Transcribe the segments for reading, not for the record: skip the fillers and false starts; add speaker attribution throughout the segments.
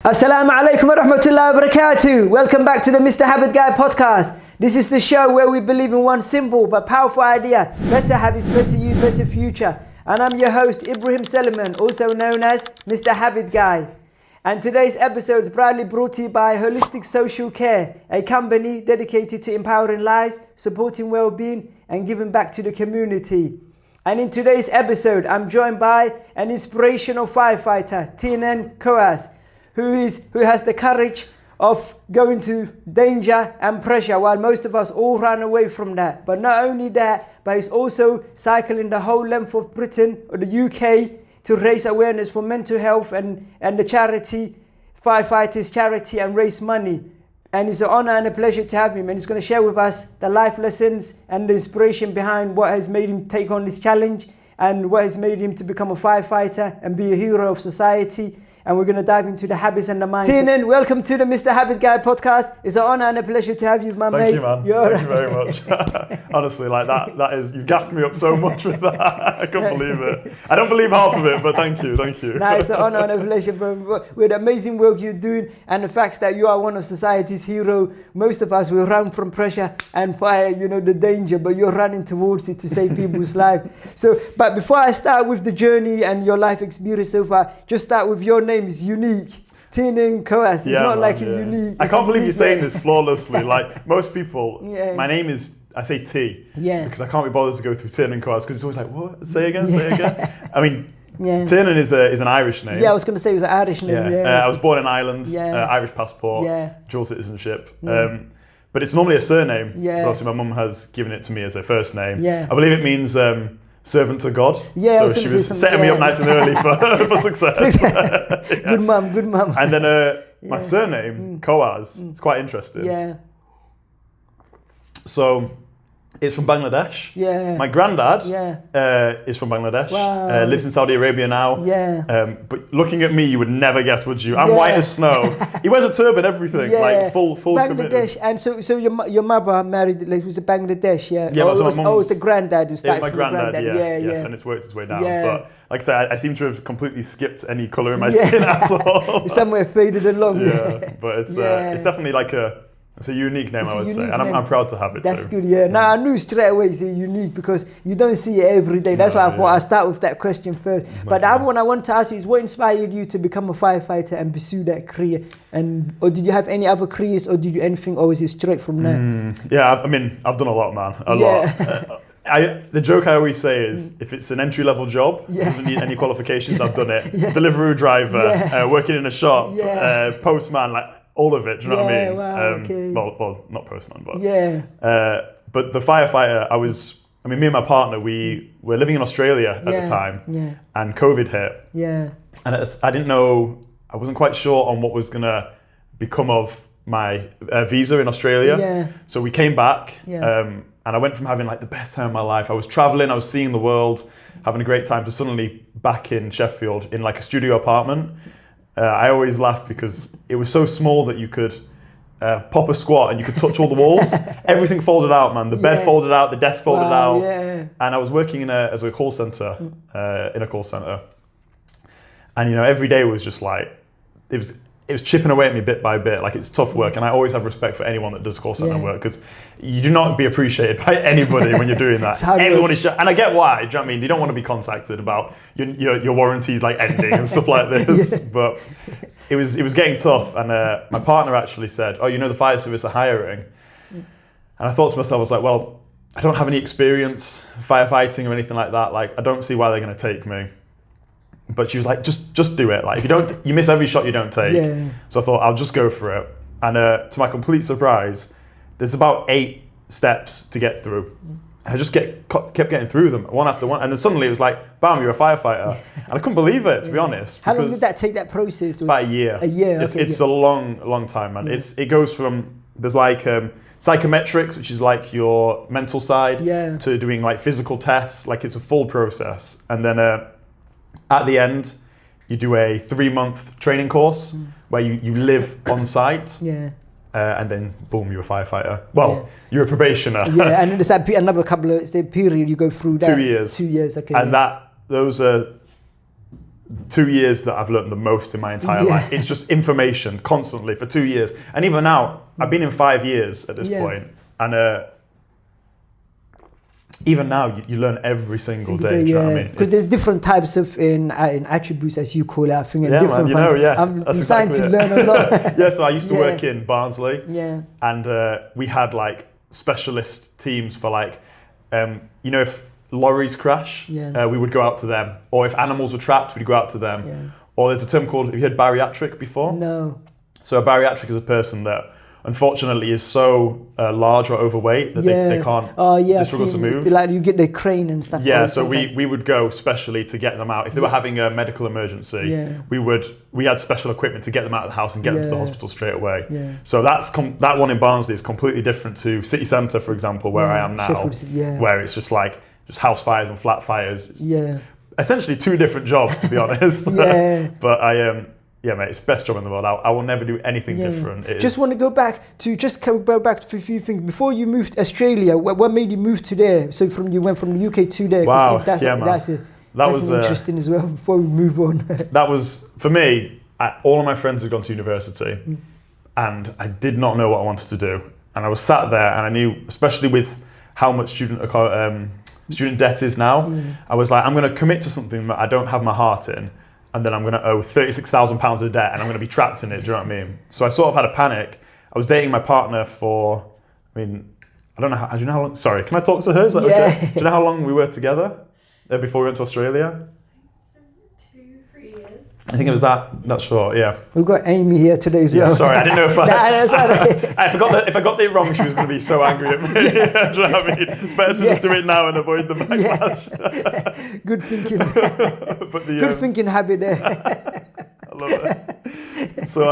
Speaker 1: Assalamu alaikum wa rahmatullahi wa barakatuh. Welcome back to the Mr. Habit Guy podcast. This is the show where we believe in one simple but powerful idea: better habits, better you, better future. And I'm your host, Ibrahim Solomon, also known as Mr. Habit Guy. And today's episode is proudly brought to you by Holistic Social Care, a company dedicated to empowering lives, supporting well-being, and giving back to the community. And in today's episode, I'm joined by an inspirational firefighter, Tiernan Khoaz, who has the courage of going to danger and pressure while most of us all run away from that. But not only that, but he's also cycling the whole length of Britain or the UK to raise awareness for mental health and the charity, firefighters charity, and raise money. And it's an honor and a pleasure to have him, and he's going to share with us the life lessons and the inspiration behind what has made him take on this challenge and what has made him to become a firefighter and be a hero of society. And we're going to dive into the habits and the mindset. Tiernan, welcome to the Mr. Habit Guy podcast. It's an honor and a pleasure to have you, my mate.
Speaker 2: Thank you, man. Thank you very much. Honestly, like that is, you've gassed me up so much with that. I can't believe it. I don't believe half of it, but thank you.
Speaker 1: No, it's an honor and a pleasure, bro. With the amazing work you're doing and the fact that you are one of society's heroes. Most of us will run from pressure and fire, the danger, but you're running towards it to save people's lives. So, but before I start with the journey and your life experience so far, just start with your name. Is unique. Tiernan Khoaz. It's not like a unique.
Speaker 2: I can't believe you're saying this flawlessly. Like most people, my name is, I say T. Yeah. Because I can't be bothered to go through Tiernan Khoaz because it's always like, what? Say again, say again. I mean, Tiernan is an Irish name.
Speaker 1: Yeah, I was going to say it was an Irish name.
Speaker 2: I was born in Ireland, Irish passport, dual citizenship. But it's normally a surname. But obviously my mum has given it to me as her first name. I believe it means servant to God. So she was setting me up nice and early for success.
Speaker 1: Good mum.
Speaker 2: And then my surname, Khoaz, it's quite interesting. So it's from Bangladesh. My granddad is from Bangladesh. Lives in Saudi Arabia now. But looking at me, you would never guess, would you? I'm white as snow. He wears a turban, everything, like full
Speaker 1: Bangladesh.
Speaker 2: committed.
Speaker 1: And so your mother married, like, was a Bangladesh,
Speaker 2: Yeah, it
Speaker 1: was the granddad who started
Speaker 2: my
Speaker 1: from the
Speaker 2: granddad,
Speaker 1: Yes,
Speaker 2: and it's worked its way down. But like I said, I seem to have completely skipped any colour in my skin at all.
Speaker 1: Somewhere faded along.
Speaker 2: But it's definitely it's a unique name, I would say, and I'm proud to have it.
Speaker 1: That's good, Now, I knew straight away it's unique because you don't see it every day. That's why I thought I'd start with that question first. But the other one I want to ask you is, what inspired you to become a firefighter and pursue that career? Or did you have any other careers, or did you anything, or was it straight from there?
Speaker 2: I've done a lot, man, a lot. The joke I always say is, if it's an entry-level job, doesn't need any qualifications, I've done it. Delivery driver, working in a shop, postman, like, all of it, do you know what I mean?
Speaker 1: Wow, okay.
Speaker 2: Well, not postman, but but the firefighter, me and my partner, we were living in Australia at the time, and COVID hit, and I didn't know, I wasn't quite sure on what was gonna become of my visa in Australia. So we came back, and I went from having like the best time of my life. I was traveling, I was seeing the world, having a great time, to suddenly back in Sheffield in like a studio apartment. I always laugh because it was so small that you could pop a squat and you could touch all the walls. Everything folded out, man. The bed folded out, the desk folded out. And I was working as a call center, in a call center. And every day was just like, it was chipping away at me bit by bit. Like, it's tough work, and I always have respect for anyone that does call center work, because you do not be appreciated by anybody when you're doing that. Everyone is, and I get why. Do you know what I mean? You don't want to be contacted about your warranties like ending and stuff like this. But it was getting tough, and my partner actually said, "Oh, the fire service are hiring," and I thought to myself, I was like, well, I don't have any experience firefighting or anything like that. Like, I don't see why they're going to take me. But she was like, just do it. Like, if you don't, you miss every shot you don't take. So I thought, I'll just go for it. And to my complete surprise, there's about 8 steps to get through. And I just kept getting through them one after one. And then suddenly it was like, bam, you're a firefighter. And I couldn't believe it, to be honest.
Speaker 1: How long did that take, that process?
Speaker 2: About a year. It's a long time, man. It goes from, there's like psychometrics, which is like your mental side, to doing like physical tests. Like, it's a full process. And then at the end, you do a 3-month training course where you live on site, and then boom, you're a firefighter. Well, you're a probationer.
Speaker 1: And then there's another couple of period you go through that.
Speaker 2: 2 years.
Speaker 1: 2 years, okay.
Speaker 2: And those are 2 years that I've learned the most in my entire life. It's just information constantly for 2 years. And even now, I've been in 5 years at this point, and even now, you learn every single day. Do you know what I mean?
Speaker 1: Because there's different types of in attributes, as you call it. I think different
Speaker 2: man,
Speaker 1: I'm starting to learn a lot.
Speaker 2: Yeah, so I used to work in Barnsley.
Speaker 1: Yeah.
Speaker 2: And we had like specialist teams for like, if lorries crash, we would go out to them. Or if animals were trapped, we'd go out to them. Yeah. Or there's a term called, have you heard bariatric before?
Speaker 1: No.
Speaker 2: So a bariatric is a person that unfortunately is so large or overweight that they can't, they struggle to move.
Speaker 1: Like you get the crane and stuff.
Speaker 2: Yeah, so we would go specially to get them out. If they were having a medical emergency, we had special equipment to get them out of the house and get them to the hospital straight away. Yeah. So that one in Barnsley is completely different to city centre, for example, where I am now, where it's just house fires and flat fires. It's essentially 2 different jobs, to be honest. But yeah, mate, it's the best job in the world. I will never do anything different.
Speaker 1: Just want to go back to a few things. Before you moved to Australia, what made you move to there? So you went from the UK to there.
Speaker 2: Wow,
Speaker 1: that's interesting as well. Before we move on,
Speaker 2: that was for me. All of my friends had gone to university, and I did not know what I wanted to do. And I was sat there, and I knew, especially with how much student debt is now, I was like, I'm going to commit to something that I don't have my heart in. And then I'm going to owe £36,000 of debt and I'm going to be trapped in it. Do you know what I mean? So I sort of had a panic. I was dating my partner for, I don't know do you know how long, sorry, can I talk to her? Is that okay? Do you know how long we were together before we went to Australia?
Speaker 3: 2-3 years.
Speaker 2: I think it was that short, yeah.
Speaker 1: We've got Amy here today as well.
Speaker 2: Sorry, I didn't know if if I got it wrong, she was going to be so angry at me. Do you know what I mean? It's better to just do it now and avoid the backlash.
Speaker 1: Good thinking. Good thinking habit there.
Speaker 2: I love it. So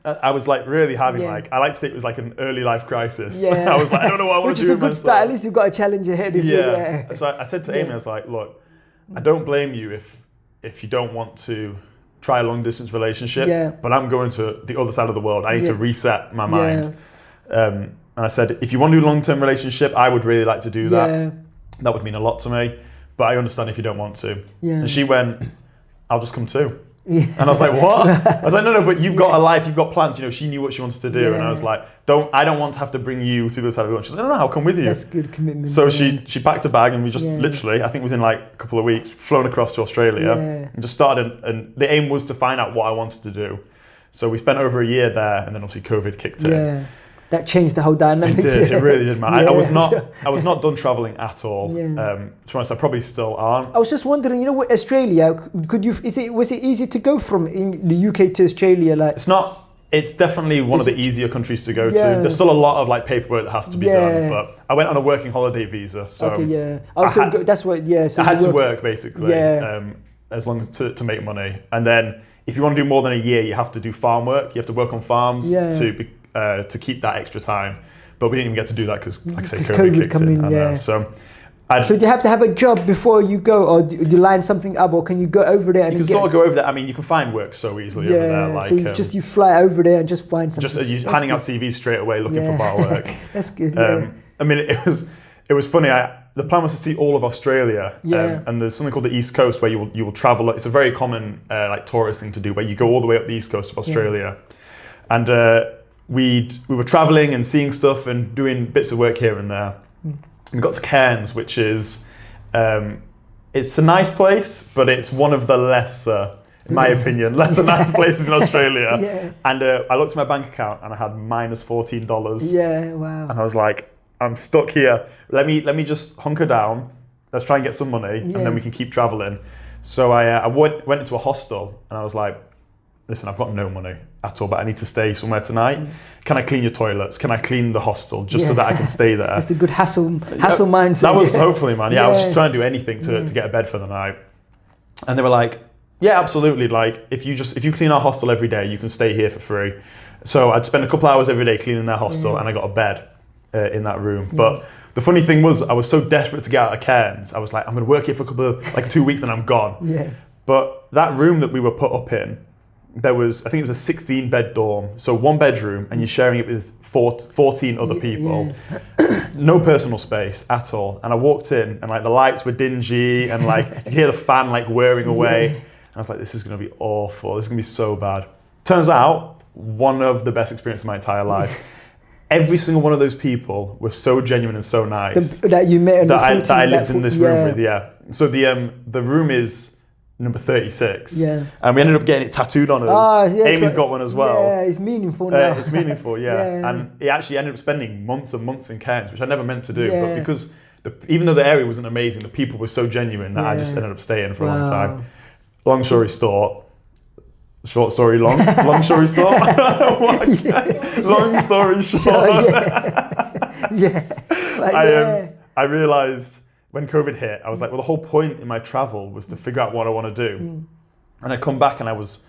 Speaker 2: I was like really having I like to say it was like an early life crisis. I was like, I don't know what I want to do.
Speaker 1: Which is a good start. At least you've got a challenge ahead.
Speaker 2: So I said to Amy, I was like, look, I don't blame you if you don't want to try a long distance relationship, but I'm going to the other side of the world. I need to reset my mind. And I said, if you want to do a long-term relationship, I would really like to do that. That would mean a lot to me, but I understand if you don't want to. And she went, I'll just come too. And I was like, what? I was like, no, but you've got a life, you've got plans. She knew what she wanted to do. And I was like, I don't want to have to bring you to the side of the world. She's like, no, I'll come with you.
Speaker 1: That's good commitment.
Speaker 2: So she packed a bag and we just literally, I think within like a couple of weeks, flown across to Australia and just started. And the aim was to find out what I wanted to do. So we spent over a year there, and then obviously COVID kicked in.
Speaker 1: That changed the whole dynamic.
Speaker 2: It did. It really did, man. I was not done traveling at all. To be honest, I probably still aren't.
Speaker 1: I was just wondering, with Australia, was it easy to go from in the UK to Australia?
Speaker 2: It's not. It's definitely one of the easier countries to go to. There's still a lot of paperwork that has to be done. But I went on a working holiday visa, so
Speaker 1: that's what. So
Speaker 2: I had to work basically, as long as to make money. And then if you want to do more than a year, you have to do farm work. You have to work on farms to keep that extra time, but we didn't even get to do that because, like I say, COVID kicked in. So do you have to have a job before you go, or do you line something up, or can you go over there? You can sort of go over there. I mean, you can find work so easily over there.
Speaker 1: So you fly over there and just find something.
Speaker 2: Just handing out CVs straight away, looking for bar work.
Speaker 1: That's good.
Speaker 2: I mean, it was funny. The plan was to see all of Australia, and there's something called the East Coast where you will travel. It's a very common tourist thing to do, where you go all the way up the East Coast of Australia, and we were traveling and seeing stuff and doing bits of work here and there. We got to Cairns, which is it's a nice place, but it's one of the lesser, in my opinion, lesser nice places in Australia. And I looked at my bank account and I had minus $14.
Speaker 1: Wow.
Speaker 2: And I was like, I'm stuck here. Let me just hunker down. Let's try and get some money, and then we can keep traveling. So I went into a hostel, and I was like, listen, I've got no money at all, but I need to stay somewhere tonight. Can I clean your toilets? Can I clean the hostel just so that I can stay there?
Speaker 1: It's a good hassle mindset.
Speaker 2: That was hopefully, man. I was just trying to do anything to get a bed for the night. And they were like, yeah, absolutely. If you clean our hostel every day, you can stay here for free. So I'd spend a couple hours every day cleaning their hostel, and I got a bed in that room. But the funny thing was, I was so desperate to get out of Cairns. I was like, I'm going to work here for a couple of 2 weeks and I'm gone. But that room that we were put up in, I think it was a 16-bed dorm, so one bedroom, and you're sharing it with 14 other people. No personal space at all. And I walked in, and the lights were dingy, and you hear the fan whirring away. I was like, this is going to be awful. This is going to be so bad. Turns out, one of the best experiences of my entire life. Every single one of those people were so genuine and so nice.
Speaker 1: That you met
Speaker 2: that I lived in this room with, yeah. So the room is number 36.
Speaker 1: Yeah.
Speaker 2: And we ended up getting it tattooed on us.
Speaker 1: Oh, yeah,
Speaker 2: Amy's got one as well.
Speaker 1: Yeah, it's meaningful now.
Speaker 2: It's meaningful, yeah.
Speaker 1: Yeah.
Speaker 2: And it actually ended up spending months and months in Cairns, which I never meant to do.
Speaker 1: Yeah.
Speaker 2: But because even though the area wasn't amazing, the people were so genuine that I just ended up staying for a long time. Long story short. Short story long. Long story short. Long story short. I realised when COVID hit, I was like, well, the whole point in my travel was to figure out what I want to do. And I come back and I was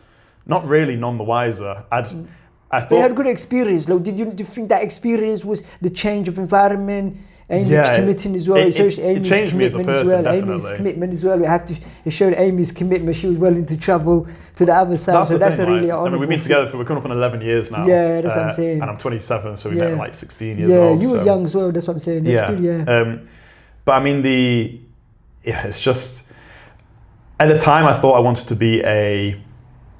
Speaker 2: not really none the wiser. I thought
Speaker 1: they had a good experience. Like, do you think that experience was the change of environment? Amy's committing as well.
Speaker 2: It changed me as a person, definitely.
Speaker 1: Amy's commitment as well. It showed Amy's commitment. She was willing to travel to the other side.
Speaker 2: That's
Speaker 1: a really honourable.
Speaker 2: I mean, we've been together we're coming up on 11 years now.
Speaker 1: Yeah, that's what I'm saying.
Speaker 2: And I'm 27, so we met like 16 years old.
Speaker 1: Yeah, you were young as well. That's what I'm saying. That's good, yeah.
Speaker 2: But I mean, it's just, at the time I thought I wanted to be a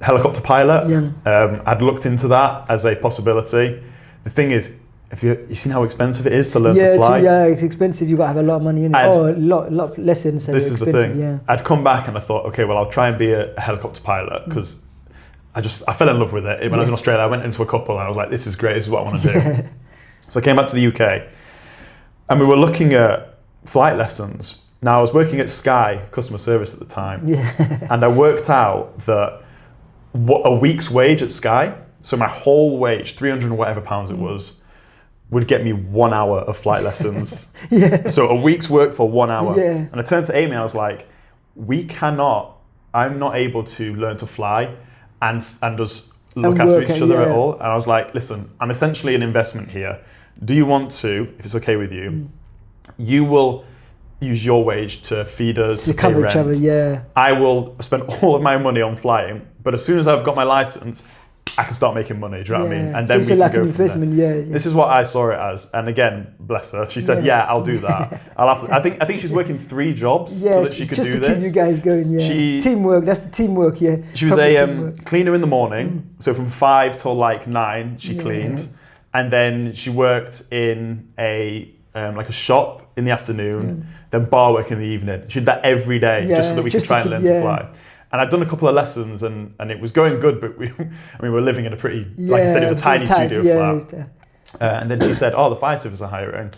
Speaker 2: helicopter pilot. Yeah. I'd looked into that as a possibility. The thing is, have you seen how expensive it is to learn to fly?
Speaker 1: Yeah, it's expensive. You got to have a lot of money in it. A lot of lessons.
Speaker 2: This is the thing. Yeah. I'd come back and I thought, okay, well, I'll try and be a helicopter pilot because I fell in love with it. When I was in Australia, I went into a couple and I was like, this is great. This is what I want to do. So I came back to the UK and we were looking at flight lessons. Now I was working at Sky customer service at the time, and I worked out that a week's wage at Sky, so my whole wage, 300 and whatever pounds it was, would get me 1 hour of flight lessons. So a week's work for 1 hour. And I turned to Amy and I was like, I'm not able to learn to fly and just look after each other at all. And I was like, listen, I'm essentially an investment here. Do you want to, if it's okay with you, you will use your wage to feed us, to cover each other, I will spend all of my money on flying, but as soon as I've got my license, I can start making money, do you know what I mean? And then
Speaker 1: so
Speaker 2: we can go
Speaker 1: investment,
Speaker 2: from there. This is what I saw it as. And again, bless her, she said, I'll do that. I think she's working 3 jobs so that she could do this.
Speaker 1: Just to keep you guys going, teamwork, that's the teamwork, She
Speaker 2: was a cleaner in the morning, so from 5 till like 9, she cleaned. And then she worked in a shop in the afternoon, then bar work in the evening. She did that every day just so that we could try and learn to fly. And I'd done a couple of lessons and it was going good, but we were living in a pretty, like I said, it was a tiny studio flat. And then she said, the fire service are hiring.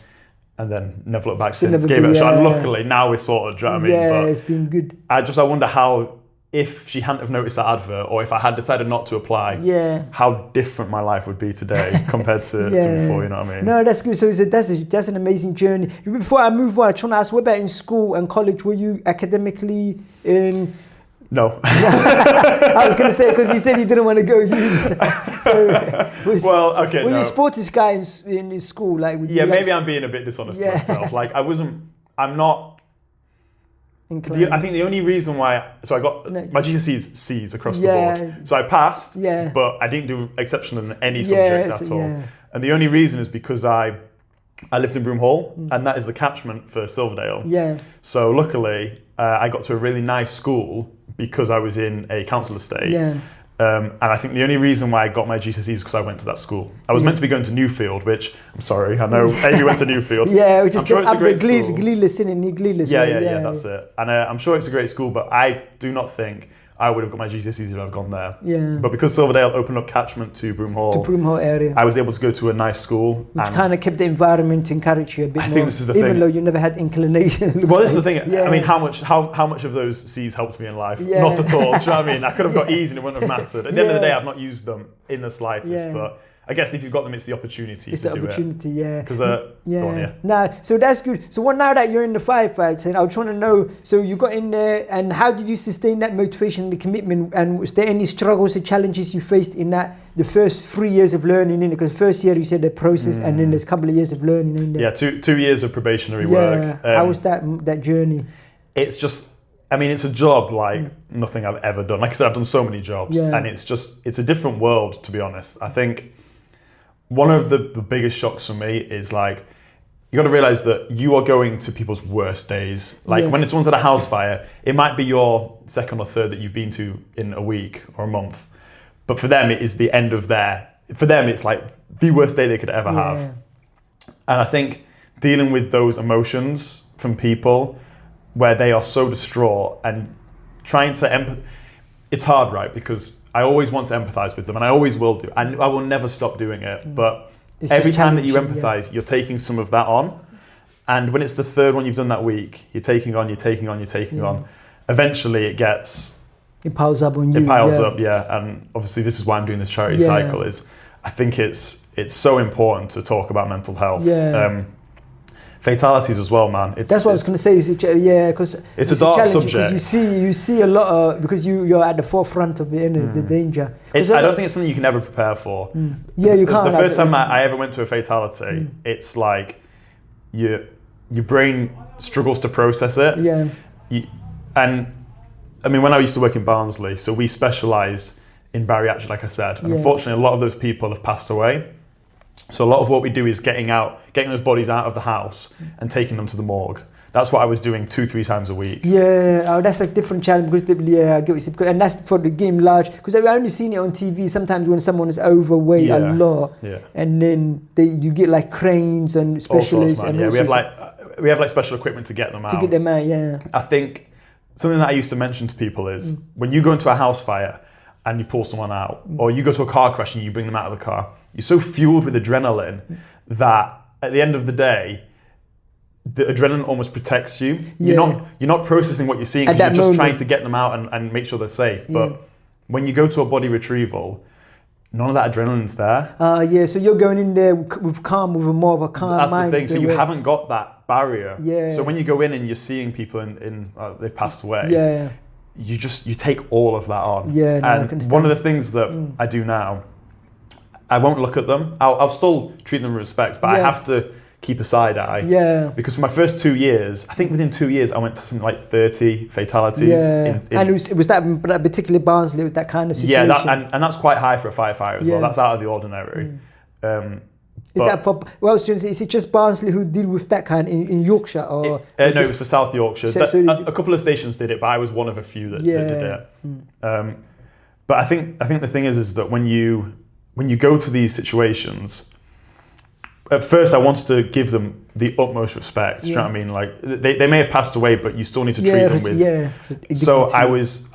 Speaker 2: And then never looked back since, gave it a shot. And luckily, now we're sorted, do you know what I mean? But
Speaker 1: it's been good.
Speaker 2: I wonder how, if she hadn't have noticed that advert, or if I had decided not to apply, how different my life would be today compared to before, you know what I mean?
Speaker 1: No, that's good. So that's an amazing journey. Before I move on, I just want to ask, what about in school and college? Were you academically in...
Speaker 2: No.
Speaker 1: I was going to say, because you said you didn't want to go uni. Were you a sportiest guy in school?
Speaker 2: Maybe I'm being a bit dishonest to myself. I'm not... I think the only reason why... So I got my GCSEs C's across the board. So I passed, but I didn't do exceptional in any subject at all. And the only reason is because I lived in Broome Hall, and that is the catchment for Silverdale. So luckily, I got to a really nice school because I was in a council estate. And I think the only reason why I got my GCSEs is because I went to that school. I was meant to be going to Newfield, which, I'm sorry, I know Amy went to Newfield.
Speaker 1: Which is a great school. Gleeless, isn't it? Gleeless.
Speaker 2: Yeah, that's it. And I'm sure it's a great school, but I do not think I would have got my GCSEs if I'd gone there. But because Silverdale opened up catchment to Broome Hall, area, I was able to go to a nice school.
Speaker 1: Which kind of kept the environment to encourage you a bit more.
Speaker 2: I think this is the thing.
Speaker 1: Even though you never had inclination.
Speaker 2: Well, this is the thing. I mean, how much of those C's helped me in life? Not at all. Do you know what I mean? I could have got E's and it wouldn't have mattered. At the end of the day, I've not used them in the slightest. But I guess if you've got them, it's the opportunity to do it. It's the opportunity, Because,
Speaker 1: Now, so that's good. So now that you're in the firefights, and I was trying to know, so you got in there, and how did you sustain that motivation and the commitment? And was there any struggles or challenges you faced in the first 3 years of learning in it? Because the first year you said the process, and then there's a couple of years of learning in there.
Speaker 2: 2 years of probationary work.
Speaker 1: How was that journey?
Speaker 2: It's just... I mean, it's a job like nothing I've ever done. Like I said, I've done so many jobs, and it's a different world, to be honest. I think one of the biggest shocks for me is you got to realize that you are going to people's worst days. Like when someone's at a house fire, it might be your second or third that you've been to in a week or a month. But for them, it is the end of for them, it's like the worst day they could ever have. And I think dealing with those emotions from people where they are so distraught and trying to it's hard, right? Because I always want to empathize with them, and I always will do. And I will never stop doing it. But every time that you empathize, you're taking some of that on. And when it's the third one you've done that week, you're taking on. Eventually it
Speaker 1: piles up on you.
Speaker 2: It piles up, and obviously this is why I'm doing this charity cycle. Is I think it's so important to talk about mental health. Fatalities as well, man.
Speaker 1: That's what I was going to say. Because
Speaker 2: it's a dark subject.
Speaker 1: Because you see a lot of, because you're at the forefront of the danger.
Speaker 2: I don't think it's something you can ever prepare for.
Speaker 1: Yeah, you can't.
Speaker 2: The first time I ever went to a fatality, it's like your brain struggles to process it. And I mean, when I used to work in Barnsley, so we specialised in bariatric, like I said, and unfortunately, a lot of those people have passed away. So a lot of what we do is getting those bodies out of the house and taking them to the morgue. That's what I was doing 2-3 times a week.
Speaker 1: That's a different challenge because I get what you said, and that's for the game large. Because I've only seen it on TV. Sometimes when someone is overweight a lot, and then you get like cranes and specialists.
Speaker 2: We have like special equipment to get them out. I think something that I used to mention to people is when you go into a house fire and you pull someone out, or you go to a car crash and you bring them out of the car, you're so fueled with adrenaline that at the end of the day, the adrenaline almost protects you. You're not processing what you're seeing because you're just trying to get them out and make sure they're safe. But when you go to a body retrieval, none of that adrenaline's there.
Speaker 1: So you're going in there with more of a calm mind.
Speaker 2: That's the thing. So you haven't got that barrier. So when you go in and you're seeing people they've passed away, you take all of that on. And one of the things that I do now, I won't look at them. I'll still treat them with respect, but I have to keep a side eye. Because for my first 2 years, I think within 2 years, I went to something like 30 fatalities.
Speaker 1: And it was that particular Barnsley with that kind of situation?
Speaker 2: And that's quite high for a firefighter as well. That's out of the ordinary.
Speaker 1: Is it just Barnsley who deal with that kind in Yorkshire? Or
Speaker 2: no, it was for South Yorkshire. A couple of stations did it, but I was one of a few that did it. But I think the thing is that when you go to these situations, at first I wanted to give them the utmost respect. You know what I mean? Like they may have passed away, but you still need to treat them with. So I was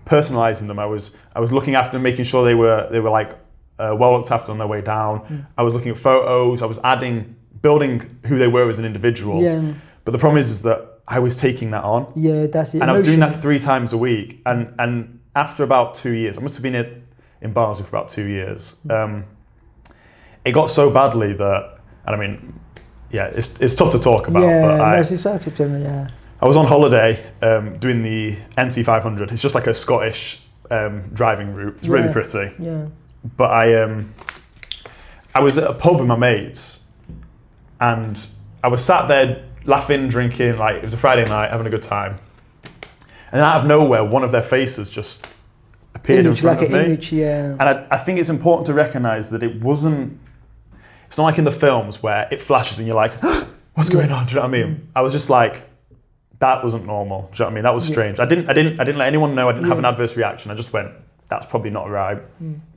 Speaker 2: personalizing them. I was looking after them, making sure they were like well looked after on their way down. I was looking at photos. I was building who they were as an individual. But the problem is that I was taking that on.
Speaker 1: That's it.
Speaker 2: And I was doing that 3 times a week. And after about 2 years, I must have been in Barnsley for about 2 years. It got so badly that, and I mean, it's tough to talk about. But I was on holiday doing the NC 500. It's just like a Scottish driving route. It's really pretty. But I was at a pub with my mates, and I was sat there laughing, drinking. Like it was a Friday night, having a good time. And out of nowhere, one of their faces just appeared in front of me. And I think it's important to recognise that it's not like in the films where it flashes and you're like, what's going on? Do you know what I mean? I was just like, that wasn't normal. Do you know what I mean? That was strange. I didn't let anyone know. I didn't have an adverse reaction. I just went, that's probably not right.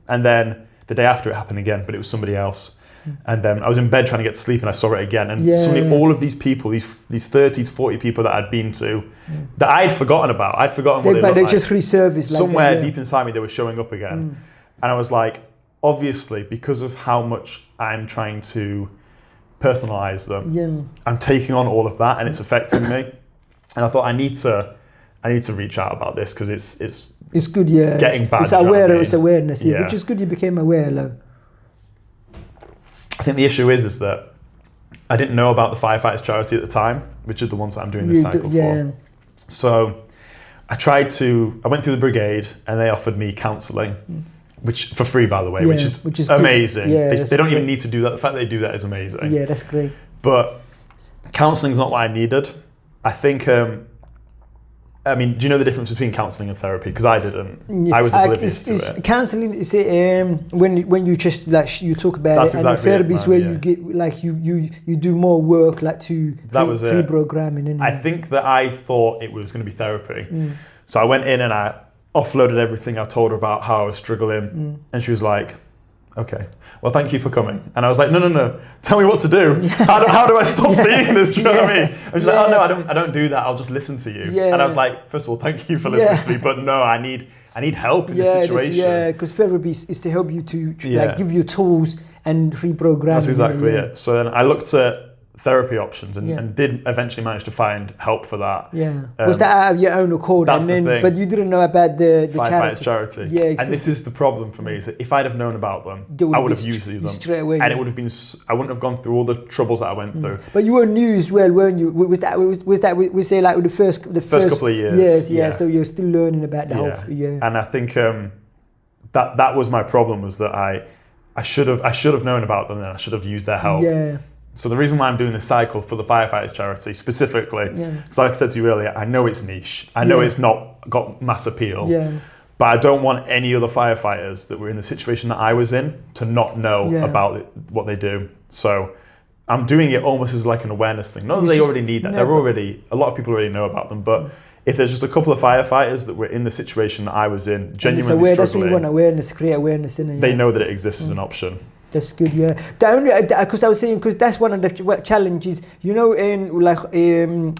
Speaker 2: And then the day after it happened again, but it was somebody else. And then I was in bed trying to get to sleep and I saw it again. And suddenly all of these people, these 30 to 40 people that I'd been to, that I'd forgotten about. I'd forgotten what they looked like.
Speaker 1: They just resurfaced.
Speaker 2: Somewhere deep inside me, they were showing up again. And I was like, obviously, because of how much I'm trying to personalize them, I'm taking on all of that and it's affecting me. And I thought I need to reach out about this because it's good, getting bad.
Speaker 1: It's awareness, which is good. You became aware, though.
Speaker 2: I think the issue is that I didn't know about the firefighters charity at the time, which is the ones that I'm doing this cycle for. So I went through the brigade and they offered me counselling, which for free, by the way, which is amazing. They don't even need to do that. The fact that they do that is amazing.
Speaker 1: Yeah, that's great.
Speaker 2: But counselling is not what I needed. I think I mean, do you know the difference between counselling and therapy? Because I didn't. I was oblivious to it.
Speaker 1: Counselling is when you just like you talk about
Speaker 2: That's
Speaker 1: it,
Speaker 2: exactly
Speaker 1: and the therapy is where
Speaker 2: yeah.
Speaker 1: you get like you do more work like to reprogramming.
Speaker 2: I think that I thought it was going to be therapy, so I went in and I offloaded everything. I told her about how I was struggling, and she was like, "Okay, well, thank you for coming." And I was like, no, tell me what to do. How do I stop seeing this? Do you know what I mean? And she's like, oh no, I don't do that. I'll just listen to you.
Speaker 1: Yeah.
Speaker 2: And I was like, first of all, thank you for listening to me, but no, I need help in this situation.
Speaker 1: Because therapy is to help you to like give you tools and reprogram.
Speaker 2: That's exactly it. So then I looked at therapy options and did eventually manage to find help for that.
Speaker 1: Yeah. Was that out of your own accord?
Speaker 2: That's the thing.
Speaker 1: But you didn't know about the
Speaker 2: firefighters charity.
Speaker 1: Yeah.
Speaker 2: And this is the problem for me, is that if I'd have known about them, I would have used them
Speaker 1: straight away.
Speaker 2: And it would have been. I wouldn't have gone through all the troubles that I went through.
Speaker 1: But you were new as well, weren't you? Was that we say like the first
Speaker 2: couple of years?
Speaker 1: Yes. So you're still learning about the whole. Yeah.
Speaker 2: And I think that was my problem, was that I should have known about them and I should have used their help.
Speaker 1: Yeah.
Speaker 2: So the reason why I'm doing this cycle for the firefighters charity specifically, because like I said to you earlier, I know it's niche. I know it's not got mass appeal.
Speaker 1: Yeah.
Speaker 2: But I don't want any other firefighters that were in the situation that I was in to not know about what they do. So I'm doing it almost as like an awareness thing. Not that they already need that. A lot of people already know about them. But if there's just a couple of firefighters that were in the situation that I was in, genuinely struggling,
Speaker 1: that's what you want, awareness, create awareness in it.
Speaker 2: They know that it exists as an option.
Speaker 1: That's good, yeah. Because I was saying, because that's one of the challenges, you know,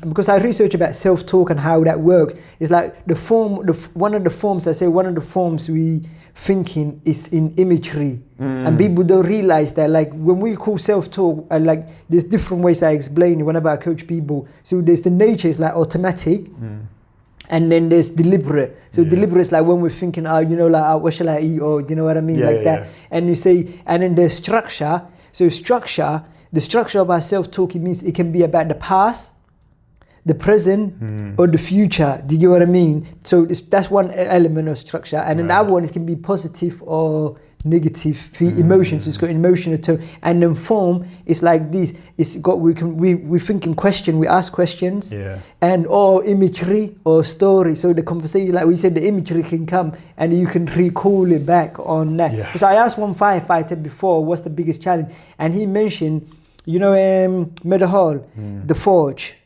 Speaker 1: because I research about self-talk and how that works. It's like one of the forms we thinking is in imagery, and people don't realize that. Like when we call self-talk, like there's different ways I explain it whenever I coach people. So there's the nature is like automatic. And then there's deliberate. So deliberate is like when we're thinking, what shall I eat? Or you know what I mean? That.
Speaker 2: Yeah.
Speaker 1: And you say, and then there's structure. So the structure of our self-talk, it means it can be about the past, the present, or the future. Do you get what I mean? So that's one element of structure. And then the other one, it can be positive or negative emotions. It's got emotional tone. And then form is like this. It's got we think in question, we ask questions, and or imagery or story. So the conversation, like we said, the imagery can come and you can recall it back on that. Because I asked one firefighter before, what's the biggest challenge? And he mentioned, Meadow Hall, the forge.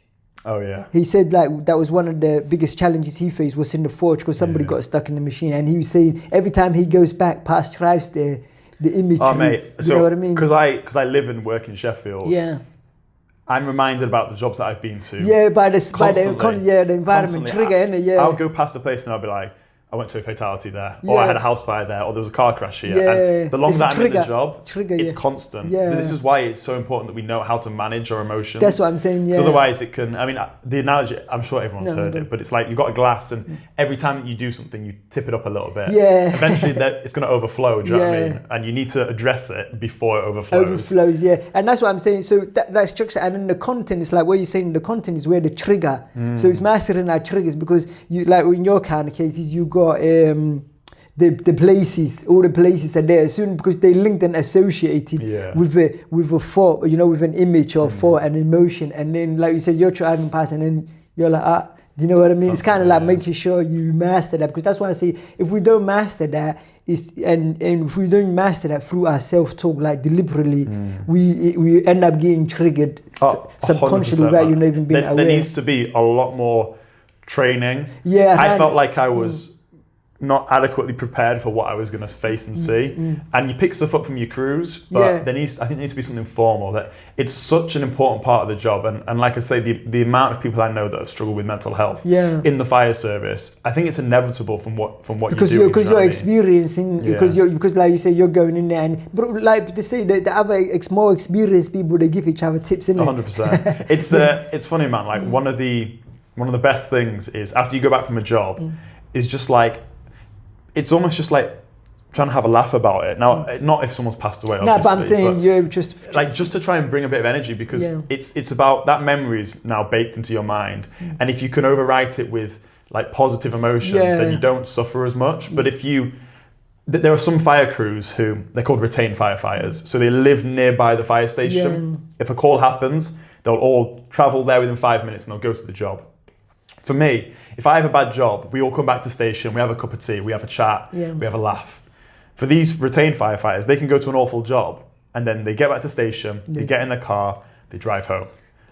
Speaker 2: Oh yeah.
Speaker 1: He said like that was one of the biggest challenges he faced, was in the forge, because somebody got stuck in the machine, and he was saying every time he goes back past drives there, the image.
Speaker 2: Oh mate,
Speaker 1: you know what I mean?
Speaker 2: Because I live and work in Sheffield.
Speaker 1: Yeah.
Speaker 2: I'm reminded about the jobs that I've been to.
Speaker 1: Yeah, by the environment trigger, innit? Yeah.
Speaker 2: I'll go past a place and I'll be like, I went to a fatality there, or I had a house fire there, or there was a car crash here. And the longer that I'm in the job, it's constant. So this is why it's so important that we know how to manage our emotions.
Speaker 1: That's what I'm saying,
Speaker 2: So otherwise it can, I mean, the analogy, I'm sure everyone's heard it, but it's like you've got a glass and every time that you do something, you tip it up a little bit.
Speaker 1: Yeah.
Speaker 2: Eventually it's going to overflow, do you know what I mean? And you need to address it before it overflows.
Speaker 1: And that's what I'm saying. So that structure, and then the content is like what you're saying, the content is where the trigger. So it's mastering our triggers, because you, like in your kind of cases, you got the places, all the places are there soon, because they linked and associated with a thought, with an image or thought and emotion. And then, like you said, you're driving past and then you're like, do you know what I mean? It's kind of like making sure you master that, because that's what I say. If we don't master that, and if we don't master that through our self-talk, like deliberately, we end up getting triggered subconsciously without you even being aware.
Speaker 2: There needs to be a lot more training. I felt like I was not adequately prepared for what I was going to face and see. And you pick stuff up from your crews, but I think there needs to be something formal. That it's such an important part of the job. And like I say, the amount of people I know that have struggled with mental health in the fire service, I think it's inevitable from what
Speaker 1: because
Speaker 2: you do.
Speaker 1: Because you're experiencing, because like you say, you're going in there, and but like they say, the other more experienced people, they give each other tips, isn't it?
Speaker 2: 100%. It's funny, man. Like one of the best things is after you go back from a job, is just like, it's almost just like trying to have a laugh about it. Now, not if someone's passed away, obviously.
Speaker 1: No, but I'm saying you're just...
Speaker 2: Like, just to try and bring a bit of energy, because it's about, that memory is now baked into your mind. And if you can overwrite it with, like, positive emotions, then you don't suffer as much. But if you... There are some fire crews who, they're called retained firefighters. So they live nearby the fire station. If a call happens, they'll all travel there within 5 minutes and they'll go to the job. For me, if I have a bad job, we all come back to station, we have a cup of tea, we have a chat, we have a laugh. For these retained firefighters, they can go to an awful job and then they get back to station, they get in their car, they drive home.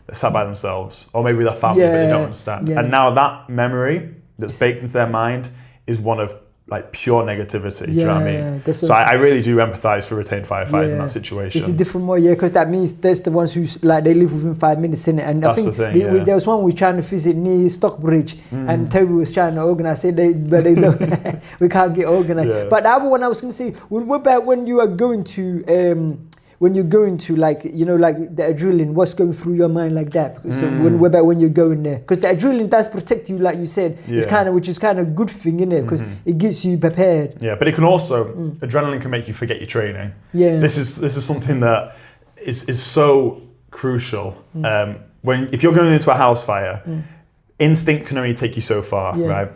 Speaker 2: They're sat by themselves, or maybe with their family, but they don't understand. And now that memory that's baked into their mind is one of like pure negativity. Do you know what I mean? So I really do empathise for retained firefighters in that situation.
Speaker 1: It's a different way, because that means there's the ones who like they live within 5 minutes in it. And
Speaker 2: that's
Speaker 1: I think
Speaker 2: the thing,
Speaker 1: there was one we were trying to visit near Stockbridge, and Toby was trying to organise it, but they don't. We can't get organised. But the other one I was going to say, what about when you are going to? When you're going to, like, you know, like the adrenaline, what's going through your mind like that? So what about when you're going there? Because the adrenaline does protect you, like you said. It's kind of, which is kind of a good thing, isn't it? Because it gets you prepared.
Speaker 2: Yeah, but it can also, adrenaline can make you forget your training. Yeah. This is something that is so crucial. If you're going into a house fire, instinct can only take you so far, right?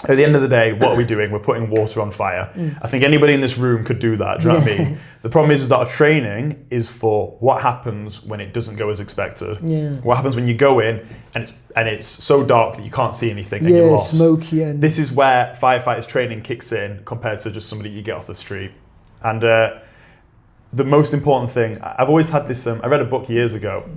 Speaker 2: At the end of the day, what are we doing? We're putting water on fire. I think anybody in this room could do that. Do you know what I mean? The problem is that our training is for what happens when it doesn't go as expected. What happens when you go in and it's so dark that you can't see anything and you're lost.
Speaker 1: Smoky. And
Speaker 2: this is where firefighters training kicks in compared to just somebody you get off the street. And the most important thing, I've always had this, I read a book years ago,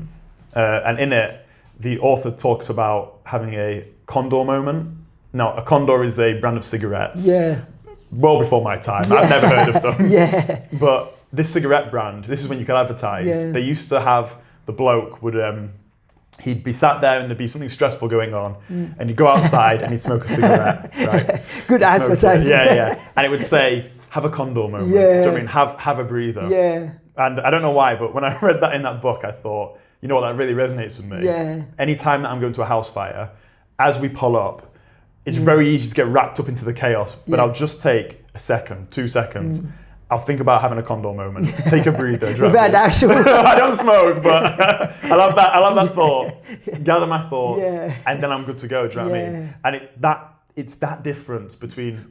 Speaker 2: and in it, the author talks about having a condor moment. Now, a Condor is a brand of cigarettes. Well before my time. I've never heard of them. But this cigarette brand, this is when you could advertise. They used to have, the bloke would, he'd be sat there and there'd be something stressful going on, and he'd go outside and he'd smoke a cigarette, right?
Speaker 1: Good advertising.
Speaker 2: And it would say, have a Condor moment. Do you know what I mean? Have a breather. And I don't know why, but when I read that in that book, I thought, you know what, that really resonates with me. Anytime that I'm going to a house fire, as we pull up, it's very easy to get wrapped up into the chaos, but I'll just take a second, 2 seconds. I'll think about having a condor moment. Take a breather. I don't smoke, but I love that thought. Gather my thoughts, and then I'm good to go. Do you know what I mean? And it's that difference between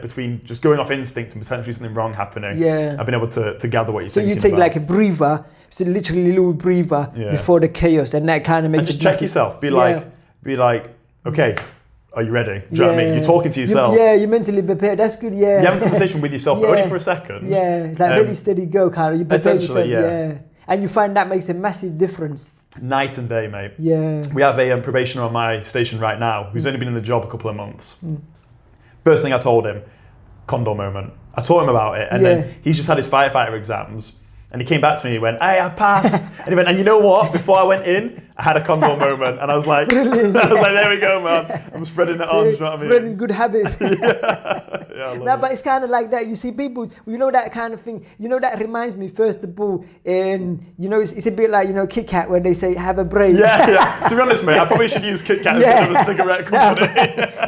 Speaker 2: between just going off instinct and potentially something wrong happening. I've been able to gather what you're thinking about.
Speaker 1: So you take like a breather, so literally a little breather before the chaos, and that kind of makes
Speaker 2: and just check yourself. Be like, okay. Are you ready? Do you know what I mean? You're talking to yourself.
Speaker 1: You're mentally prepared. That's good,
Speaker 2: You're having a conversation with yourself, but only for a second.
Speaker 1: It's like ready, steady, go, kind of. You prepare yourself, And you find that makes a massive difference.
Speaker 2: Night and day, mate. We have a probationer on my station right now who's only been in the job a couple of months. First thing I told him, condor moment. I taught him about it, and then he's just had his firefighter exams. And he came back to me and he went, hey, I passed. And he went, and you know what? Before I went in, I had a condor moment. And I was like, there we go, man. I'm spreading it on, you know what I mean?
Speaker 1: Spreading good habits. But it's kind of like that. You see people, you know, that kind of thing. You know, that reminds me, first of all, and you know, it's a bit like, you know, Kit Kat when they say, have a break.
Speaker 2: To be honest, mate, I probably should use Kit Kat instead of a cigarette company.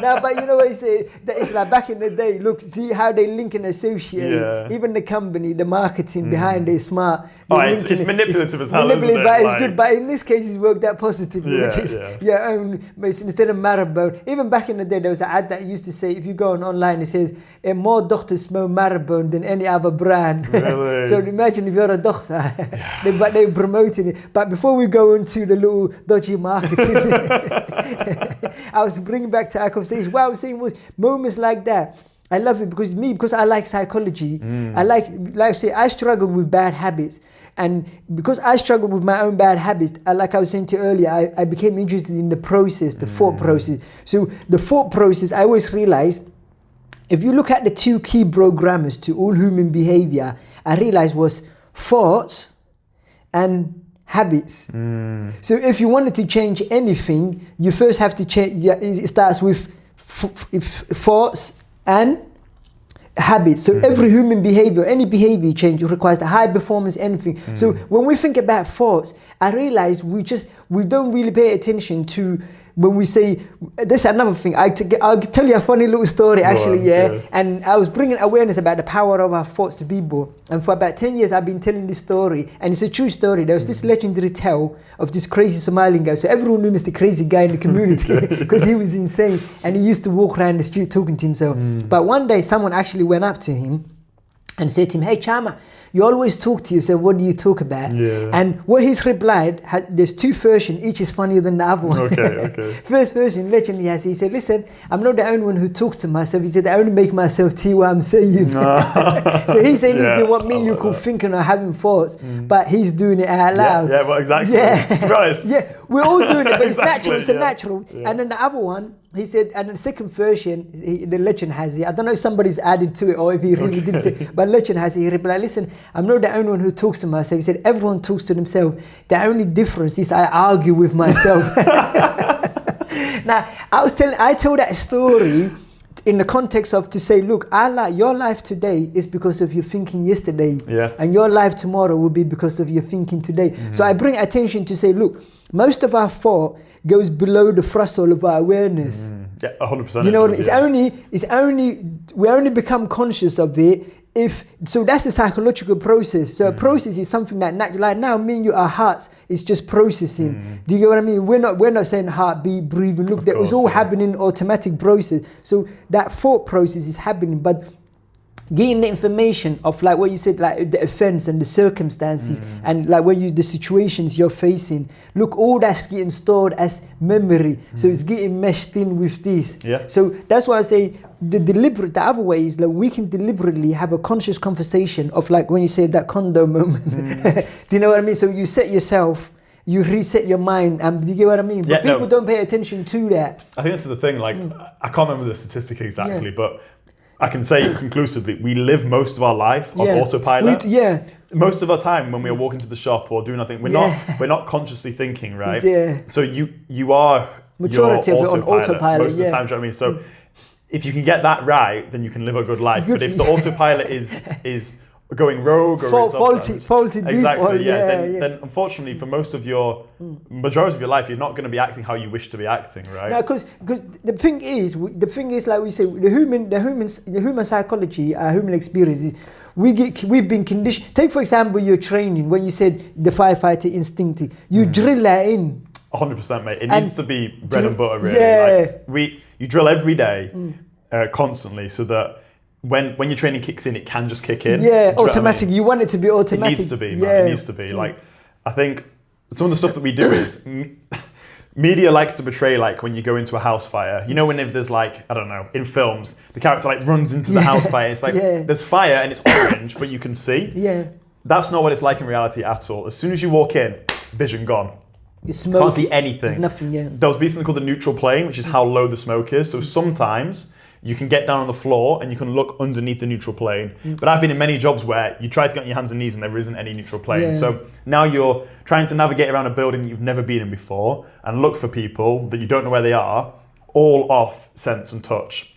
Speaker 1: But you know what I say? It's like back in the day, look, see how they link and associate. Even the company, the marketing behind it is smart.
Speaker 2: It's manipulative as hell, isn't it?
Speaker 1: But it's good. But in this case, it's worked out positively, which is your own. Instead of Maribone, even back in the day, there was an ad that used to say, if you go online, it says, more doctors smoke Maribone than any other brand.
Speaker 2: Really?
Speaker 1: So imagine if you're a doctor, but they're promoting it. But before we go into the little dodgy marketing, I was bringing back to our conversation. What I was saying was moments like that. I love it because I like psychology. I like I say, I struggle with bad habits. And because I struggled with my own bad habits, like I was saying to you earlier, I became interested in the process, the thought process. So the thought process, I always realized, if you look at the two key programmers to all human behavior, I realized was thoughts and habits. So if you wanted to change anything, you first have to change, it starts with thoughts and habits. So every human behavior, any behavior change requires the high performance, anything. So when we think about thoughts, I realize we don't really pay attention to when we say, this is another thing, I'll tell you a funny little story actually, and I was bringing awareness about the power of our thoughts to people, and for about 10 years I've been telling this story, and it's a true story. There was this legendary tale of this crazy Somalian guy, so everyone knew him as the crazy guy in the community because he was insane, and he used to walk around the street talking to himself. But one day someone actually went up to him and said to him, hey Chama, you always talk to yourself, what do you talk about?
Speaker 2: Yeah.
Speaker 1: And what he's replied, there's two versions, each is funnier than the other one.
Speaker 2: Okay.
Speaker 1: First version, legend he said, listen, I'm not the only one who talks to myself. He said, I only make myself see what I'm saying. So he's saying this is what me and you call thinking or having thoughts, but he's doing it out loud.
Speaker 2: Yeah, well, exactly.
Speaker 1: Yeah.
Speaker 2: To be honest.
Speaker 1: Yeah, we're all doing it, but it's natural, it's a
Speaker 2: yeah.
Speaker 1: natural.
Speaker 2: Yeah.
Speaker 1: And then the other one, he said, and the second version, the legend has it. I don't know if somebody's added to it or if he really did say, but legend has it. He replied, listen, I'm not the only one who talks to myself. He said, everyone talks to themselves. The only difference is I argue with myself. Now, I told that story in the context of to say, look, your life today is because of your thinking yesterday.
Speaker 2: Yeah.
Speaker 1: And your life tomorrow will be because of your thinking today. Mm-hmm. So I bring attention to say, look, most of our thought goes below the threshold of our awareness.
Speaker 2: Yeah, 100%.
Speaker 1: You know what I mean? It's only we only become conscious of it so that's the psychological process. So a process is something that natural. Like now, me and you, our hearts is just processing. Do you get what I mean? We're not saying heartbeat, breathing. Look, that was all happening automatic process. So that thought process is happening, but getting the information of like what you said, like the offense and the circumstances and like the situations you're facing. Look, all that's getting stored as memory. So it's getting meshed in with this.
Speaker 2: Yeah.
Speaker 1: So that's why I say the other way is like we can deliberately have a conscious conversation of like when you say that condo moment. Do you know what I mean? So you set yourself, you reset your mind, and do you get what I mean? But people don't pay attention to that.
Speaker 2: I think this is the thing, like I can't remember the statistic exactly, but I can say conclusively, we live most of our life on autopilot. Most of our time when we're walking to the shop or doing nothing, we're not consciously thinking, right?
Speaker 1: Yeah.
Speaker 2: So you are
Speaker 1: majority
Speaker 2: your
Speaker 1: of it on autopilot
Speaker 2: most of the time. Do you know what I mean? So if you can get that right, then you can live a good life. But if the autopilot is going rogue or
Speaker 1: faulty
Speaker 2: exactly,
Speaker 1: default,
Speaker 2: then unfortunately for most of your majority of your life, you're not going to be acting how you wish to be acting, right?
Speaker 1: No, because the thing is like we say, the human psychology, our human experiences, we've been conditioned. Take for example your training when you said the firefighter instinct, you drill that in.
Speaker 2: 100%, mate. It needs to be bread and butter, really.
Speaker 1: Yeah.
Speaker 2: Like you drill every day, constantly, so that when your training kicks in, it can just kick in.
Speaker 1: Yeah, automatic. You want it to be automatic.
Speaker 2: It needs to be, man. It needs to be. Like, I think some of the stuff that we do is media likes to portray like when you go into a house fire. You know, if there's like, I don't know, in films, the character like runs into the house fire. It's like there's fire and it's orange, but you can see.
Speaker 1: Yeah.
Speaker 2: That's not what it's like in reality at all. As soon as you walk in, vision gone.
Speaker 1: You smoke.
Speaker 2: Can't see anything.
Speaker 1: Nothing. Yeah.
Speaker 2: There'll be something called the neutral plane, which is how low the smoke is. So sometimes you can get down on the floor and you can look underneath the neutral plane. But I've been in many jobs where you try to get on your hands and knees and there isn't any neutral plane.
Speaker 1: Yeah.
Speaker 2: So now you're trying to navigate around a building that you've never been in before and look for people that you don't know where they are, all off sense and touch.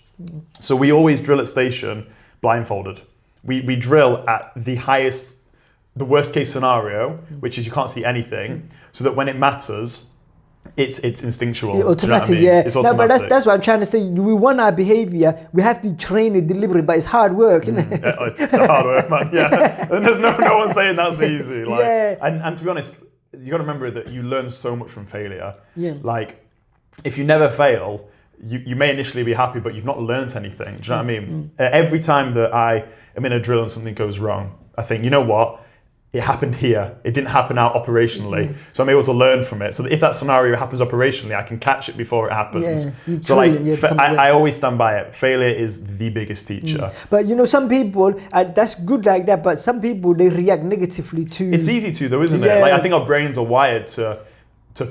Speaker 2: So we always drill at station blindfolded. We drill at the worst case scenario, which is you can't see anything, so that when it matters, it's instinctual.
Speaker 1: Automatic,
Speaker 2: you know what I mean?
Speaker 1: yeah.
Speaker 2: It's automatic.
Speaker 1: No, but that's what I'm trying to say. We want our behavior. We have to train it deliberately, but it's hard work, isn't it?
Speaker 2: It's hard work, man. Yeah. And there's no one saying that's easy. Like, and to be honest, you got to remember that you learn so much from failure.
Speaker 1: Yeah.
Speaker 2: Like, if you never fail, you may initially be happy, but you've not learned anything. Do you know what I mean? Every time that I am in a drill and something goes wrong, I think, you know what? It happened here. It didn't happen out operationally. So I'm able to learn from it. So that if that scenario happens operationally, I can catch it before it happens. So I always stand by it. Failure is the biggest teacher.
Speaker 1: But you know, some people, that's good like that, but some people, they react negatively to...
Speaker 2: It's easy to though, isn't it? Like, I think our brains are wired to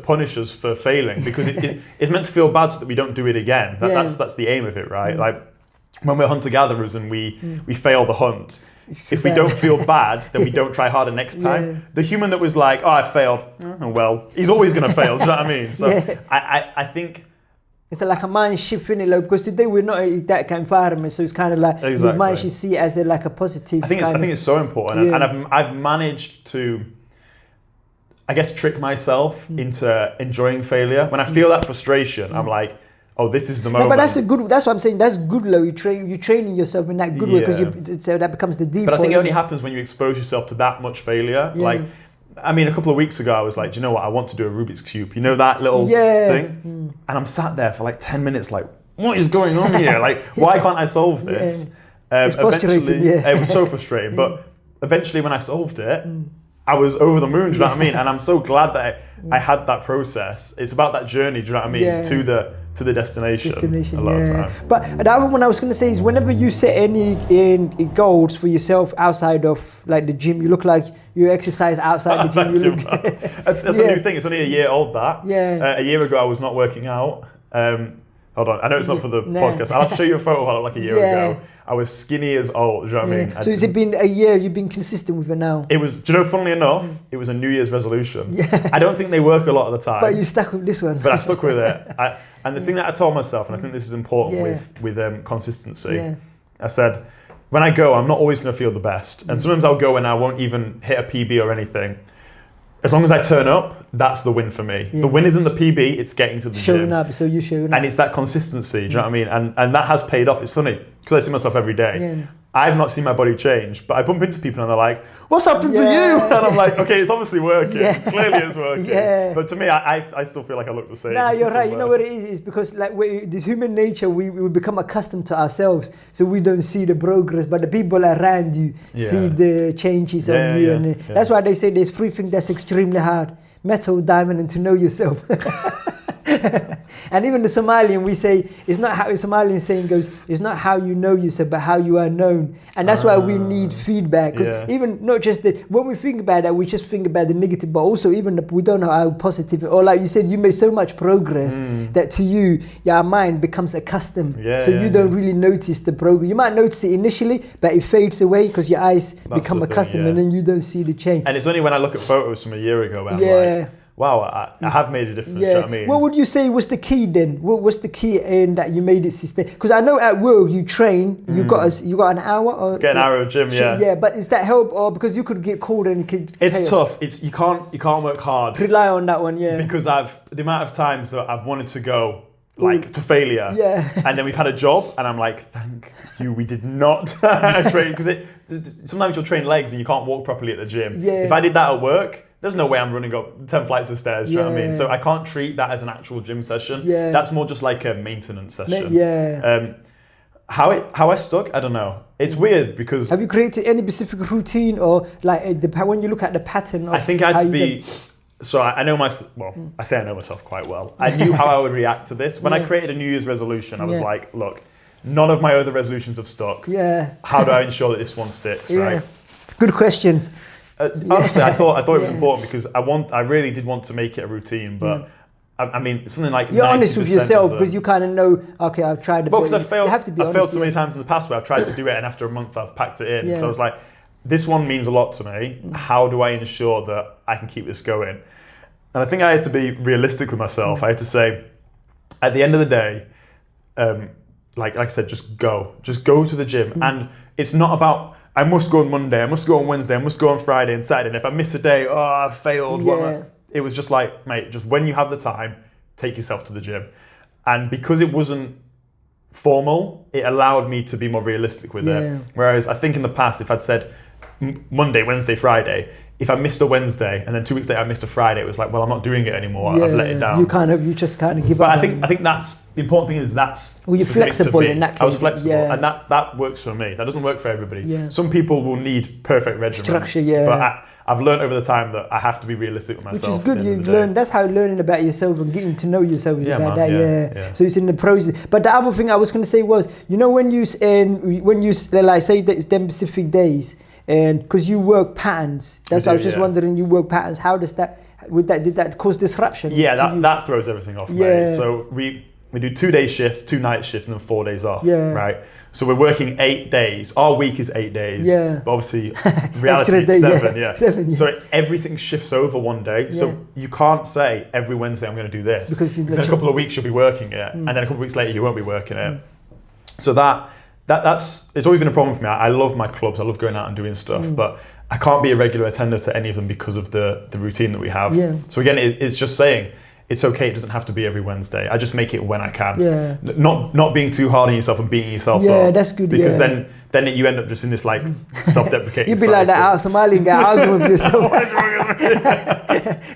Speaker 2: punish us for failing because it's meant to feel bad so that we don't do it again. That's the aim of it, right? Like when we're hunter-gatherers and we fail the hunt, if we don't feel bad, then we don't try harder next time. The human that was like, oh, I failed, oh, well, he's always going to fail, do you know what I mean? So I think...
Speaker 1: It's like a mind shift, innit? Like, because today we're not in that kind of environment, so it's kind of like, we might see it as like a positive
Speaker 2: I think it's so important, and I've managed to, I guess, trick myself into enjoying failure. When I feel that frustration, I'm like, oh, this is the moment.
Speaker 1: No, but that's what I'm saying. That's good, though. You're training yourself in that good way because so that becomes the default.
Speaker 2: But I think it only happens when you expose yourself to that much failure. Like, I mean, a couple of weeks ago, I was like, do you know what? I want to do a Rubik's Cube. You know that little thing? And I'm sat there for like 10 minutes like, what is going on here? Like, why can't I solve this?
Speaker 1: It's frustrating, yeah.
Speaker 2: It was so frustrating, but eventually when I solved it, I was over the moon, do you know what I mean? And I'm so glad that I had that process. It's about that journey, do you know what I mean? To the destination a lot of time.
Speaker 1: But the other one I was going to say is whenever you set any goals for yourself outside of like the gym, you look like you exercise outside the gym.
Speaker 2: That's a new thing. It's only a year old, that.
Speaker 1: Yeah.
Speaker 2: A year ago I was not working out. Hold on, I know it's not for the podcast. I'll have to show you a photo of what I looked like a year ago. I was skinny as old, do you know what I mean?
Speaker 1: So has it been a year you've been consistent with it now?
Speaker 2: It was, do you know, funnily enough, it was a New Year's resolution. Yeah. I don't think they work a lot of the time.
Speaker 1: But you stuck with this one.
Speaker 2: But I stuck with it. And the thing that I told myself, and I think this is important with consistency, I said, when I go, I'm not always going to feel the best. And sometimes I'll go and I won't even hit a PB or anything. As long as I turn up, that's the win for me. The win isn't the PB, it's getting to the
Speaker 1: showing
Speaker 2: gym.
Speaker 1: Up, so you're showing up.
Speaker 2: And it's that consistency, do you know what I mean? And that has paid off. It's funny, because I see myself every day.
Speaker 1: Yeah.
Speaker 2: I've not seen my body change, but I bump into people and they're like, what's happened to you? And I'm like, okay, it's obviously working. Clearly it's working. But to me, I still feel like I look the same.
Speaker 1: No, you're right. You know what it is? It's because like this human nature, we become accustomed to ourselves, so we don't see the progress, but the people around you see the changes on you. And that's why they say there's three things that's extremely hard: metal, diamond, and to know yourself. And even the Somalian, we say, it's not how the Somalian saying goes, it's not how you know yourself, but how you are known. And that's why we need feedback. Because even not just that, when we think about that, we just think about the negative, but also even we don't know how positive, or like you said, you made so much progress that to you, your mind becomes accustomed. So you don't really notice the progress. You might notice it initially, but it fades away because your eyes become accustomed and then you don't see the change.
Speaker 2: And it's only when I look at photos from a year ago where I'm like, wow, I have made a difference, do you know what I mean?
Speaker 1: What would you say was the key then? What was the key in that you made it sustain? Because I know at work you train, you got an hour? Or
Speaker 2: get an hour of gym,
Speaker 1: Yeah, but is that help or because you could get called and you could...
Speaker 2: It's tough. You can't work hard.
Speaker 1: Rely on that one,
Speaker 2: Because the amount of times that I've wanted to go like to failure. And then we've had a job and I'm like, thank you, we did not train. Because sometimes you'll train legs and you can't walk properly at the gym. If I did that at work, there's no way I'm running up 10 flights of stairs, do you know what I mean? So I can't treat that as an actual gym session. That's more just like a maintenance session. How I stuck, I don't know. It's weird because... Have
Speaker 1: you created any specific routine or like when you look at the pattern?
Speaker 2: I think I had to be... So I know I say I know myself quite well. I knew how I would react to this. When I created a New Year's resolution, I was like, look, none of my other resolutions have stuck. How do I ensure that this one sticks, right?
Speaker 1: Good questions.
Speaker 2: Honestly, I thought it was important because I really did want to make it a routine, but I mean, something like
Speaker 1: you're honest with yourself because you kind of know. Okay, I've tried to.
Speaker 2: Well, because I've failed so many times in the past where I've tried to do it, and after a month I've packed it in. So I was like, this one means a lot to me. How do I ensure that I can keep this going? And I think I had to be realistic with myself. I had to say, at the end of the day, like I said, just go to the gym, and it's not about. I must go on Monday, I must go on Wednesday, I must go on Friday and Saturday. And if I miss a day, I failed. It was just like, mate, just when you have the time, take yourself to the gym. And because it wasn't formal, it allowed me to be more realistic with it. Whereas I think in the past, if I'd said Monday, Wednesday, Friday, if I missed a Wednesday and then 2 weeks later I missed a Friday, it was like, well, I'm not doing it anymore. I've let it down.
Speaker 1: You just kind of give up.
Speaker 2: But I think that's the important thing is that's.
Speaker 1: Well, you're flexible in that case.
Speaker 2: I was flexible, and that works for me. That doesn't work for everybody. Some people will need perfect regimen. Structure, But I've learned over the time that I have to be realistic with myself.
Speaker 1: Which is good. You learn. That's how learning about yourself and getting to know yourself is about that. So it's in the process. But the other thing I was going to say was, you know, when you like say that it's them specific days. And because you work patterns, that's why I was just wondering. You work patterns. How does that? Did that cause disruption?
Speaker 2: That throws everything off. Mate. So we do 2 day shifts, 2 night shifts, and then 4 days off. Right. So we're working 8 days. Our week is 8 days. But obviously, reality is 7. 7. So everything shifts over one day. So you can't say every Wednesday I'm going to do this because in a couple of weeks you'll be working it, and then a couple of weeks later you won't be working it. So that's it's always been a problem for me. I love my clubs. I love going out and doing stuff, but I can't be a regular attender to any of them because of the routine that we have. So again, it's just saying, it's okay. It doesn't have to be every Wednesday. I just make it when I can.
Speaker 1: Yeah.
Speaker 2: Not being too hard on yourself and beating yourself up.
Speaker 1: Yeah, that's good.
Speaker 2: Because then you end up just in this like self-deprecating.
Speaker 1: You'd be like that Somalian guy arguing with yourself.
Speaker 2: What is wrong with me?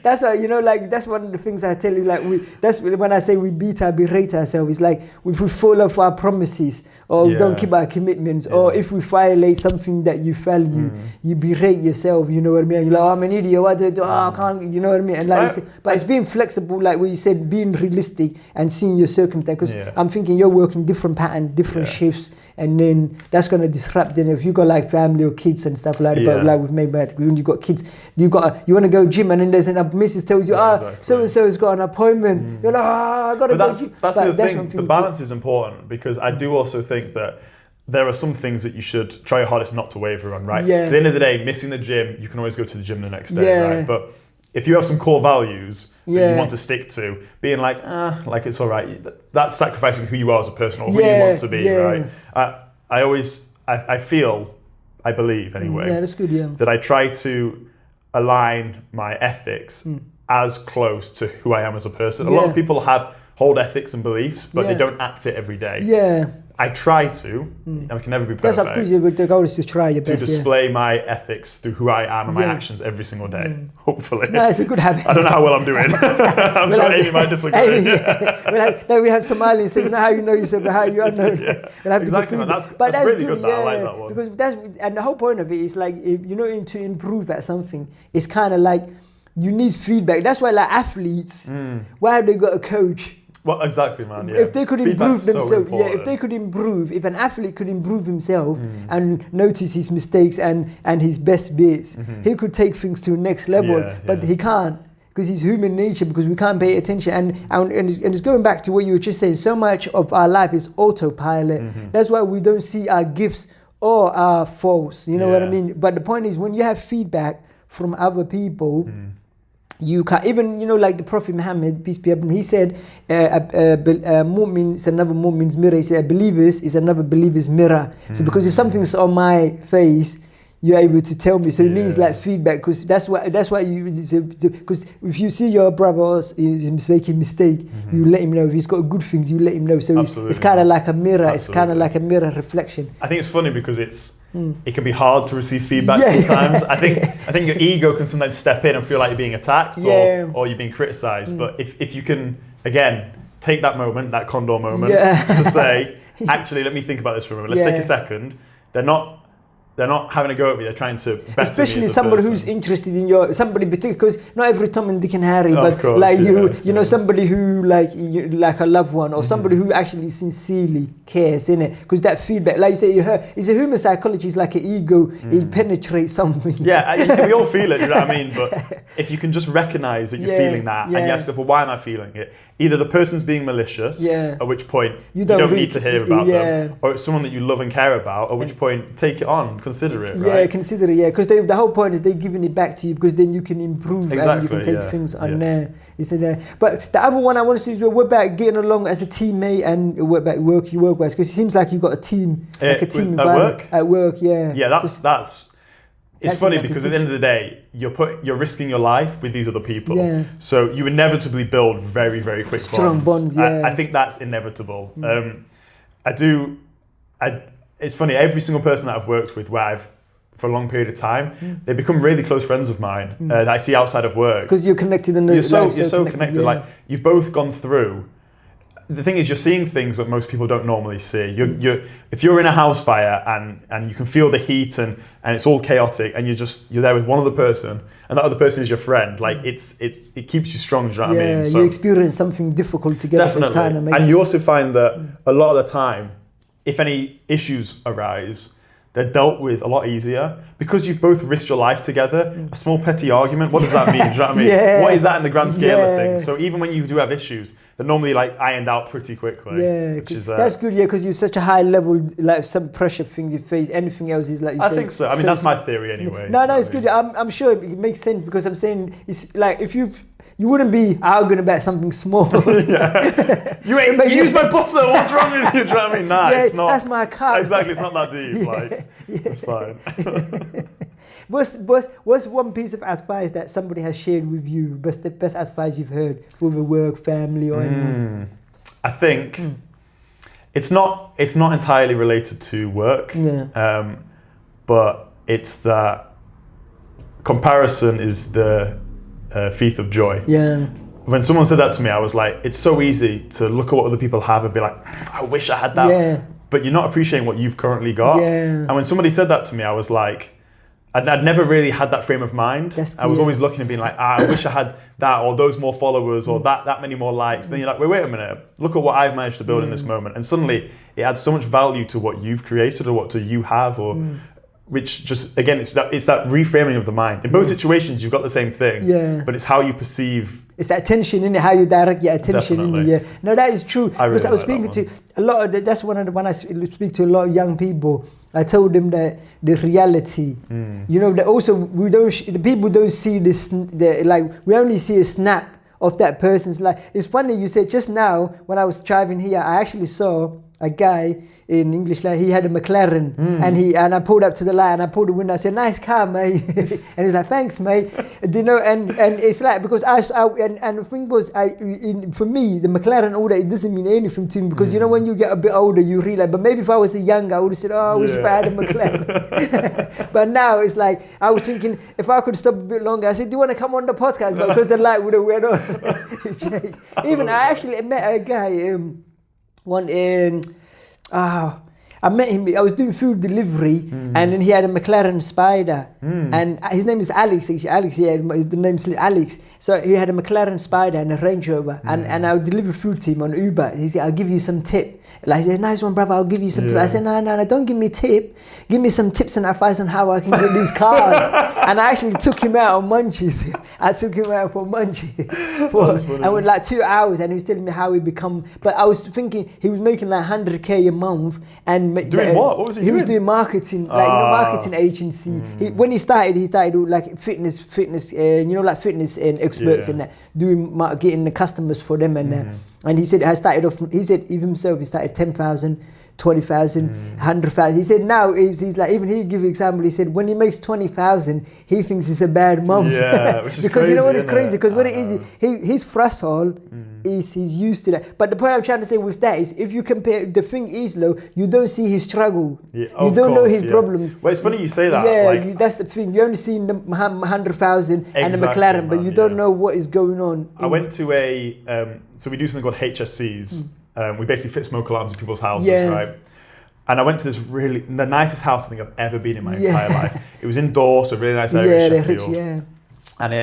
Speaker 1: That's why, like, that's one of the things I tell you, like, that's when I say we berate ourselves. It's like if we fall off our promises, or we don't keep our commitments, or if we violate something that you value, you berate yourself, you know what I mean? You're like, oh, I'm an idiot, what did I do? Oh, I can't, you know what I mean? And like, but it's being flexible, like what you said, being realistic and seeing your circumstance. Because I'm thinking you're working different pattern, different shifts, and then that's gonna disrupt. Then if you got like family or kids and stuff like that, but like we've made that when you got kids, you want to go gym, and then there's an missus tells you, so and so has got an appointment. You're like, I gotta go.
Speaker 2: That's the thing. The balance is important, because I do also think that there are some things that you should try your hardest not to waver on, right? At the end of the day, missing the gym, you can always go to the gym the next day, right? But if you have some core values that you want to stick to, being like it's all right, that's sacrificing who you are as a person or who you want to be, right? I believe anyway,
Speaker 1: that's good,
Speaker 2: that I try to align my ethics as close to who I am as a person. A lot of people hold ethics and beliefs, but they don't act it every day. I try to, and I can never be perfect.
Speaker 1: That's of course, the goal is to try your best.
Speaker 2: To display my ethics through who I am and my actions every single day, hopefully.
Speaker 1: No, it's a good habit.
Speaker 2: I don't know how well I'm doing. I'm sure Amy might disagree.
Speaker 1: We have Somalians saying, not how you know yourself, but how you are known.
Speaker 2: Exactly, that's really good. I like that one.
Speaker 1: Because and the whole point of it is like, to improve at something, it's kind of like, you need feedback. That's why like athletes, why have they got a coach?
Speaker 2: Well, exactly, man. Yeah.
Speaker 1: If they could improve themselves, if an athlete could improve himself and notice his mistakes and his best bits, he could take things to the next level. But he can't, because he's human nature, because we can't pay attention. And it's going back to what you were just saying. So much of our life is autopilot. That's why we don't see our gifts or our faults. You know what I mean? But the point is, when you have feedback from other people, you can even, like the Prophet Muhammad, peace be upon him, he said, a mu'min is another mu'min's mirror. He said, a believer is another believer's mirror. So because if something's on my face, you're able to tell me. So it means like feedback, because that's why because if you see your brother is making mistake, you let him know. If he's got good things, you let him know. So it's kind of like a mirror. It's kind of like a mirror reflection.
Speaker 2: I think it's funny because it can be hard to receive feedback sometimes. I think your ego can sometimes step in and feel like you're being attacked or you're being criticized. But if you can, again, take that moment, that condor moment, to say, actually, let me think about this for a moment. Let's take a second. They're not having a go at me. They're trying to better
Speaker 1: especially
Speaker 2: me as a
Speaker 1: somebody
Speaker 2: person.
Speaker 1: Who's interested in somebody particular, because not every Tom and Dick and Harry, but course, like somebody who like a loved one, or somebody who actually sincerely cares, innit? Because that feedback, like you say, it's a human psychology. It's like an ego. It penetrates something.
Speaker 2: Yeah, we all feel it. You know what I mean? But if you can just recognize that you're feeling that, and you ask yourself, well, why am I feeling it? Either the person's being malicious, at which point you don't need to hear about them, or it's someone that you love and care about, at which point take it on, consider it, right? Consider it,
Speaker 1: because the whole point is they're giving it back to you, because then you can improve and you can take things on there. But the other one I want to say is what about getting along as a teammate and what about you work with? Because it seems like you've got a team, like a team environment. At work,
Speaker 2: yeah. That's it's funny because at the end of the day, you're risking your life with these other people. Yeah. So you inevitably build very, very quick
Speaker 1: strong bonds. Yeah.
Speaker 2: I think that's inevitable. It's funny, every single person that I've worked with for a long period of time, they become really close friends of mine that I see outside of work.
Speaker 1: Because you're connected and
Speaker 2: you're so connected. Yeah. Like you've both gone through. The thing is, you're seeing things that most people don't normally see. If you're in a house fire and you can feel the heat and it's all chaotic, and you're there with one other person, and that other person is your friend. Like it keeps you strong. Do you know what I mean?
Speaker 1: So, you experience something difficult together.
Speaker 2: Definitely. Kind of and you also find that a lot of the time, if any issues arise, they're dealt with a lot easier because you've both risked your life together. A small petty argument, what does that mean? Do you know what I mean? What is that in the grand scale of things? So even when you do have issues, they're normally like ironed out pretty quickly.
Speaker 1: That's good, because you're such a high level, like some pressure things you face. Anything else is like you
Speaker 2: I think so. I mean, that's my theory anyway.
Speaker 1: No, it's good. I'm sure it makes sense, because I'm saying it's like if you wouldn't be arguing about something small.
Speaker 2: You use my butter. What's wrong with you? Do you know what I mean? Nah, it's not.
Speaker 1: That's my car.
Speaker 2: Exactly, it's not that deep. It's fine.
Speaker 1: What's one piece of advice that somebody has shared with you? The best advice you've heard with a work, family, or anything?
Speaker 2: I think it's not entirely related to work.
Speaker 1: Yeah.
Speaker 2: But it's that comparison is the thief of joy.
Speaker 1: Yeah.
Speaker 2: When someone said that to me, I was like, it's so easy to look at what other people have and be like, I wish I had that.
Speaker 1: Yeah.
Speaker 2: But you're not appreciating what you've currently got.
Speaker 1: Yeah.
Speaker 2: And when somebody said that to me, I was like, I'd never really had that frame of mind. I was always looking and being like, I wish I had that, or those more followers, or that many more likes. But then you're like, wait a minute, look at what I've managed to build in this moment. And suddenly it adds so much value to what you've created or what you have, or which just, again, it's that reframing of the mind. In both situations, you've got the same thing, but it's how you perceive.
Speaker 1: It's that attention, in how you direct your attention.
Speaker 2: Definitely.
Speaker 1: No, that is true. Because I was speaking
Speaker 2: to
Speaker 1: a lot of that's one of the when I speak to a lot of young people. I told them that the reality, that also the people don't see this. We only see a snap of that person's life. It's funny you said just now when I was driving here, I actually saw a guy in English land. He had a McLaren, and I pulled up to the light and I pulled the window. I said, "Nice car, mate." And he's like, "Thanks, mate." And it's like because and the thing was, for me, the McLaren order, it doesn't mean anything to me because when you get a bit older, you realize. But maybe if I was younger, I would have said, "Oh, I wish if I had a McLaren." But now it's like I was thinking if I could stop a bit longer. I said, "Do you want to come on the podcast?" But because the light would have went on. Even I actually met a guy. I met him. I was doing food delivery, and then he had a McLaren Spider, and his name is Alex. The name's Alex. So he had a McLaren Spider and a Range Rover, and I would deliver food to him on Uber. He said, "I'll give you some tip." Like, he said, "Nice one, brother. I'll give you some tip." I said, "No, don't give me tip. Give me some tips and advice on how I can get these cars." And I actually took him out on munchies. I took him out for munchies. I went like 2 hours, and he was telling me how he become. But I was thinking he was making like 100K a month, and
Speaker 2: doing what? What was he doing?
Speaker 1: He was doing marketing, marketing agency. When he started like fitness, fitness and experts and that, getting the customers for them and he said, he said himself, he started 10,000, 20,000, 100,000. He said now, he's like, even he give an example, he said when he makes 20,000, he thinks it's a bad month.
Speaker 2: Yeah, which is
Speaker 1: because
Speaker 2: crazy,
Speaker 1: you know what is crazy? Because what it is, his threshold is he's used to that. But the point I'm trying to say with that is if you compare, the thing is, you don't see his struggle.
Speaker 2: Yeah,
Speaker 1: you don't know his problems.
Speaker 2: Well, it's funny you say that.
Speaker 1: Yeah, that's the thing. You only see the 100,000 and the McLaren, but you don't know what is going on.
Speaker 2: I went to so we do something called HSCs. We basically fit smoke alarms in people's houses, right? And I went to the nicest house I think I've ever been in my entire life. It was indoors, so a really nice area in Sheffield. And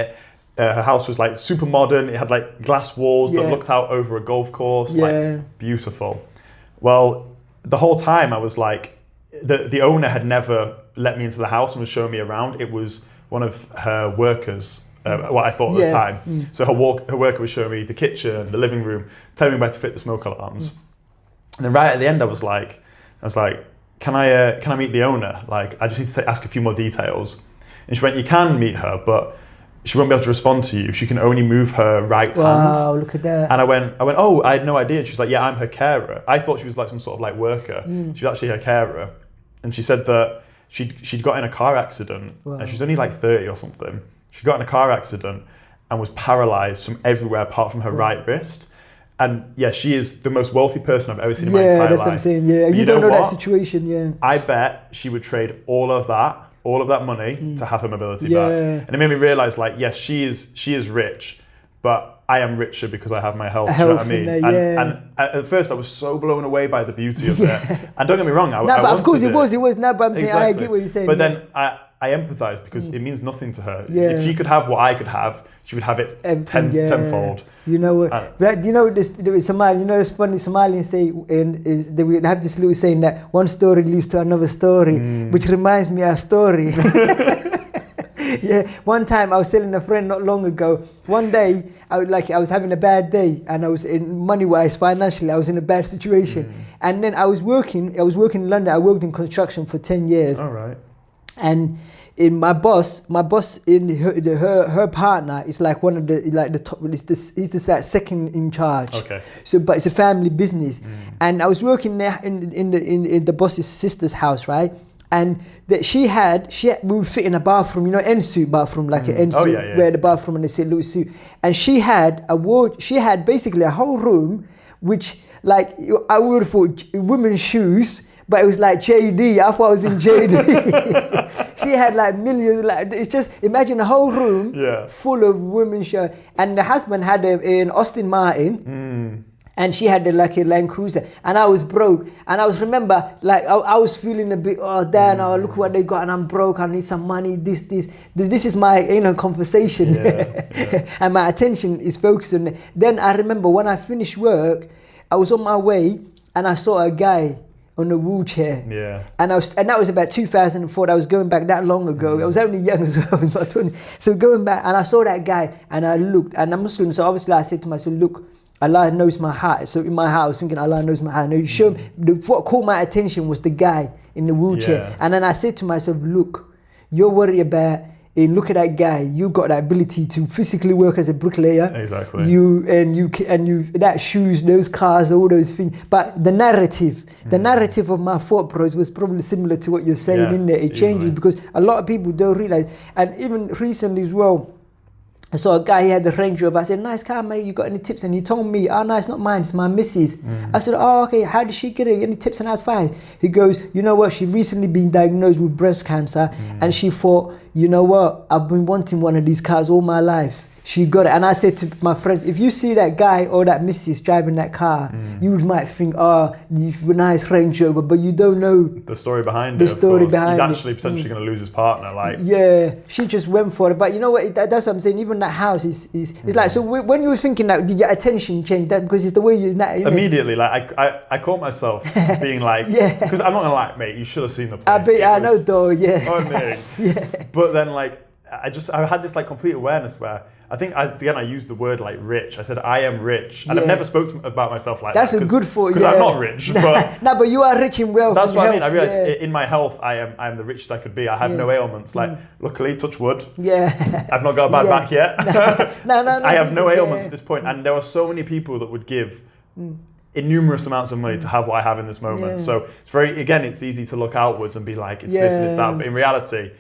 Speaker 2: her house was like super modern. It had like glass walls that looked out over a golf course, like beautiful. Well, the whole time I was like, the owner had never let me into the house and was showing me around. It was one of her workers. What I thought at the time. So her worker was showing me the kitchen, the living room, telling me where to fit the smoke alarms. And then right at the end, I was like, can I meet the owner? Like, I just need to ask a few more details. And she went, you can meet her, but she won't be able to respond to you. She can only move her right hand.
Speaker 1: Wow, look at that.
Speaker 2: And I went, oh, I had no idea. And she was like, yeah, I'm her carer. I thought she was like some sort of like worker. She was actually her carer. And she said that she'd got in a car accident. And she's only like 30 or something. She got in a car accident and was paralyzed from everywhere apart from her right wrist. And yeah, she is the most wealthy person I've ever seen in my entire life.
Speaker 1: Yeah, that's what I'm saying. Yeah, you don't know that situation.
Speaker 2: I bet she would trade all of that money to have her mobility back. And it made me realize, like, yes, she is rich, but I am richer because I have my health. Do you know what I mean? And at first, I was so blown away by the beauty of it. And don't get me wrong,
Speaker 1: but of course it was. No, but I'm saying I get what you're saying.
Speaker 2: But then I empathise because it means nothing to her. If she could have what I could have, she would have it tenfold.
Speaker 1: You know what? You know this Somali. You know it's funny. Somalians say, they will have this little saying that one story leads to another story, which reminds me of a story. One time I was telling a friend not long ago. One day I was having a bad day, and I was money-wise, financially, I was in a bad situation. And then I was working in London. I worked in construction for 10 years.
Speaker 2: All right.
Speaker 1: And my boss, in her partner is like one of the top. He's the second in charge.
Speaker 2: Okay.
Speaker 1: So, but it's a family business, and I was working there in the boss's sister's house, right? And that she had, we would fit in a bathroom, you know, en-suite bathroom, like an en-suite, where the bathroom and the little suit. And she had she had basically a whole room, which like, I would have thought women's shoes, but it was like JD. I thought I was in JD. She had like millions, like, it's just, imagine a whole room full of women's shoes. And the husband had an Austin Martin. And she had like a Land Cruiser, and I was broke. And I remember, like, I was feeling a bit, damn, look what they got, and I'm broke. I need some money. This is my, conversation, and my attention is focused on it. Then I remember when I finished work, I was on my way, and I saw a guy on a wheelchair. And that was about 2004. I was going back that long ago. I was only young as well, about 20. So going back, and I saw that guy, and I looked, and I'm Muslim, so obviously I said to myself, look, Allah knows my heart. So in my heart, I was thinking, Allah knows my heart. And what caught my attention was the guy in the wheelchair. And then I said to myself, look, you're worried about, look at that guy. You got that ability to physically work as a bricklayer.
Speaker 2: Exactly.
Speaker 1: You that shoes, those cars, all those things. But the narrative of my thought process was probably similar to what you're saying in there. It changes because a lot of people don't realize. And even recently as well, I saw a guy, he had the Range Rover. I said, nice car, mate, you got any tips? And he told me, no, it's not mine, it's my missus. I said, okay, how did she get it? Any tips? And I was fine. He goes, you know what, she's recently been diagnosed with breast cancer. And she thought, you know what, I've been wanting one of these cars all my life. She got it. And I said to my friends, if you see that guy or that missus driving that car, you might think, you've a nice Range Rover, but you don't know
Speaker 2: the story behind it. He's actually potentially going to lose his partner. Like,
Speaker 1: she just went for it. But you know what? That's what I'm saying. Even that house is like. So when you were thinking that, did your attention change? That because it's the way you
Speaker 2: immediately. Like I caught myself being like, because I'm not gonna lie, mate. You should have seen the place.
Speaker 1: I know, though. Yeah.
Speaker 2: But then like I had this like complete awareness where. I think, I used the word like rich. I said, I am rich. And I've never spoken about myself like
Speaker 1: that.
Speaker 2: That's
Speaker 1: good for you.
Speaker 2: Because I'm not rich. But
Speaker 1: but you are rich in wealth.
Speaker 2: That's what I mean. I realised in my health, I am the richest I could be. I have no ailments. Like, luckily, touch wood. I've not got a bad back yet. No, I have no ailments at this point. And there are so many people that would give innumerous amounts of money to have what I have in this moment. So it's easy to look outwards and be like, it's this, it's that. But in reality,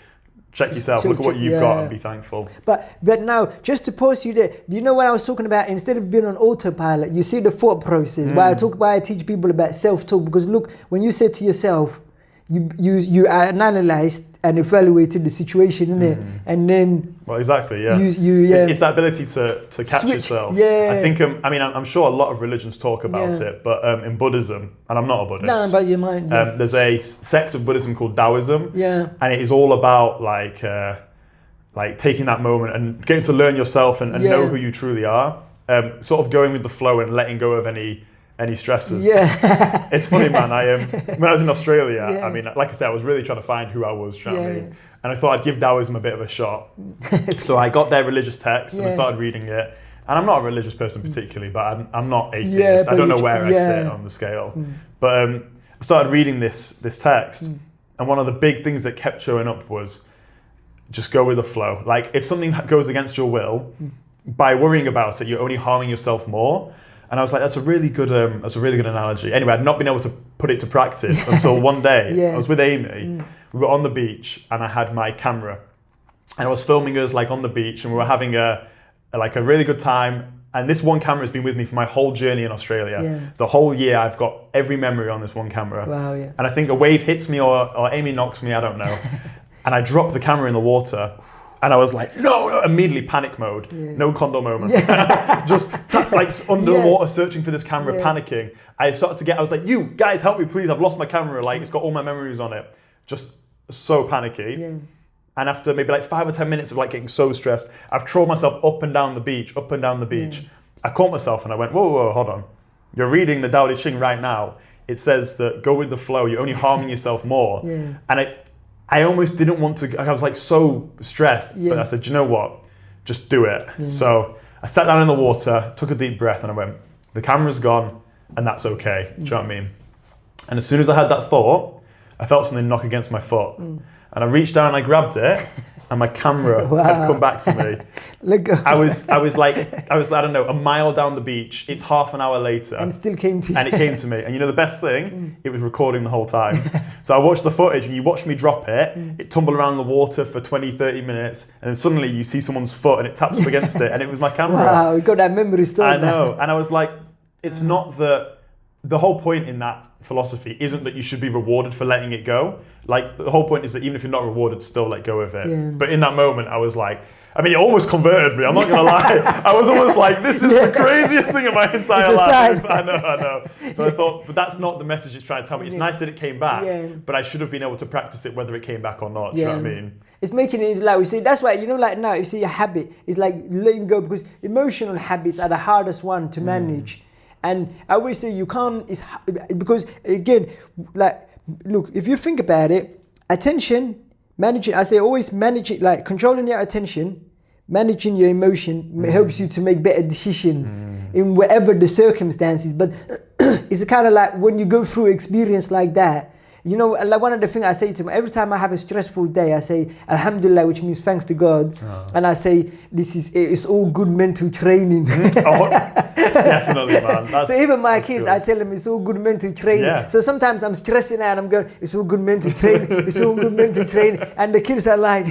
Speaker 2: check yourself, look at what you've got and be thankful.
Speaker 1: But now, just to pause you there, do you know what I was talking about? Instead of being on autopilot, you see the thought process. Why I teach people about self-talk, because look, when you say to yourself, you analyzed and evaluated the situation, innit? And then
Speaker 2: it's that ability to catch yourself.
Speaker 1: I
Speaker 2: think I'm sure a lot of religions talk about it, but in Buddhism, and I'm not a Buddhist,
Speaker 1: but you might,
Speaker 2: there's a sect of Buddhism called Taoism, and it is all about like taking that moment and getting to learn yourself and know who you truly are, sort of going with the flow and letting go of any stresses. It's funny, man. When I was in Australia, I mean, like I said, I was really trying to find who I was, you know what I mean? And I thought I'd give Taoism a bit of a shot. So I got their religious text and I started reading it. And I'm not a religious person particularly, but I'm not atheist. I don't know where I sit on the scale. But I started reading this text, and one of the big things that kept showing up was just go with the flow. Like, if something goes against your will, by worrying about it, you're only harming yourself more. And I was like, that's a really good analogy. Anyway, I'd not been able to put it to practice until one day. I was with Amy. We were on the beach, and I had my camera, and I was filming us like on the beach, and we were having a really good time. And this one camera has been with me for my whole journey in Australia. The whole year, I've got every memory on this one camera.
Speaker 1: Wow, yeah.
Speaker 2: And I think a wave hits me or Amy knocks me, I don't know. And I drop the camera in the water. And I was like, no, immediately panic mode, no condom moment. Just under the water, searching for this camera, panicking. I was like, you guys help me, please. I've lost my camera. Like, it's got all my memories on it. Just so panicky. And after maybe like 5 or 10 minutes of like getting so stressed, I've trolled myself up and down the beach. I caught myself and I went, whoa, hold on. You're reading the Tao Te Ching right now. It says that go with the flow. You're only harming yourself more. And I almost didn't want to, I was like so stressed, but I said, you know what, just do it. So I sat down in the water, took a deep breath, and I went, the camera's gone, and that's okay. Do you know what I mean? And as soon as I had that thought, I felt something knock against my foot. And I reached down and I grabbed it, and my camera had come back to me.
Speaker 1: Let go.
Speaker 2: I was I don't know, a mile down the beach. It's half an hour later.
Speaker 1: And still came to you.
Speaker 2: And it came to me. And you know the best thing? It was recording the whole time. So I watched the footage and you watch me drop it. It tumbled around the water for 20, 30 minutes. And then suddenly you see someone's foot and it taps up against it. And it was my camera.
Speaker 1: Wow, you got that memory still.
Speaker 2: I know. And I was like, it's not that... The whole point in that philosophy isn't that you should be rewarded for letting it go. Like, the whole point is that even if you're not rewarded, still let go of it.
Speaker 1: Yeah.
Speaker 2: But in that moment, I was like... I mean, it almost converted me. I'm not gonna lie. I was almost like, "This is the craziest thing of my entire life." I know. But I thought, but that's not the message it's trying to tell me. It's nice that it came back, but I should have been able to practice it whether it came back or not. Do you know what I mean?
Speaker 1: It's making it like we say. That's why like now you see a habit. It's like letting go because emotional habits are the hardest one to manage. And I always say you can't. It's because again, like look, if you think about it, attention. Managing, I say always manage it, like controlling your attention, managing your emotion helps you to make better decisions in whatever the circumstances. But it's kind of like when you go through experience like that, you know, like one of the things I say to them, every time I have a stressful day, I say, Alhamdulillah, which means thanks to God. And I say, it's all good mental training.
Speaker 2: Definitely, man.
Speaker 1: So even my kids, good. I tell them it's all good mental training. Yeah. So sometimes I'm stressing out and I'm going, it's all good mental training, it's all good mental training. And the kids are like,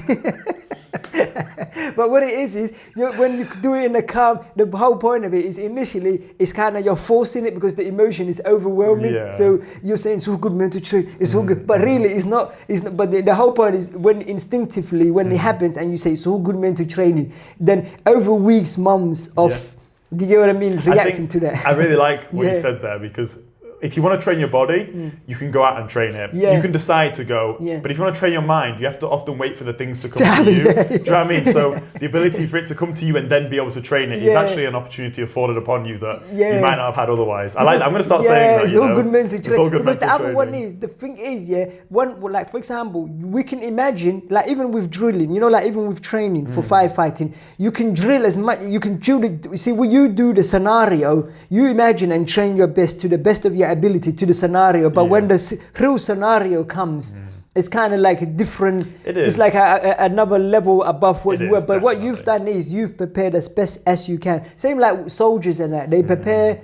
Speaker 1: but what it is when you do it in a calm, the whole point of it is initially it's kind of you're forcing it because the emotion is overwhelming. Yeah. So you're saying it's all good mental training, it's all good, but really it's not. But the whole point is when instinctively when it happens and you say it's all good mental training, then over weeks, months of do you get what I mean? Reacting to that.
Speaker 2: I really like what you said there because if you want to train your body, you can go out and train it. Yeah. You can decide to go. Yeah. But if you want to train your mind, you have to often wait for the things to come to you. Do you know what I mean? So the ability for it to come to you and then be able to train it is actually an opportunity afforded upon you that you might not have had otherwise. I'm going to start saying that.
Speaker 1: It's all good mental training.
Speaker 2: All good
Speaker 1: because
Speaker 2: mental
Speaker 1: the other
Speaker 2: training.
Speaker 1: one is, the thing is, one, like for example, we can imagine, like even with drilling, you know, like even with training for firefighting, you can drill as much, you can drill it. See, when you do the scenario, you imagine and train your best to the best of your ability to the scenario, but when the real scenario comes, it's kind of like a different. It is. It's like another level above what you were. But what you've done is you've prepared as best as you can. Same like soldiers and that. They prepare.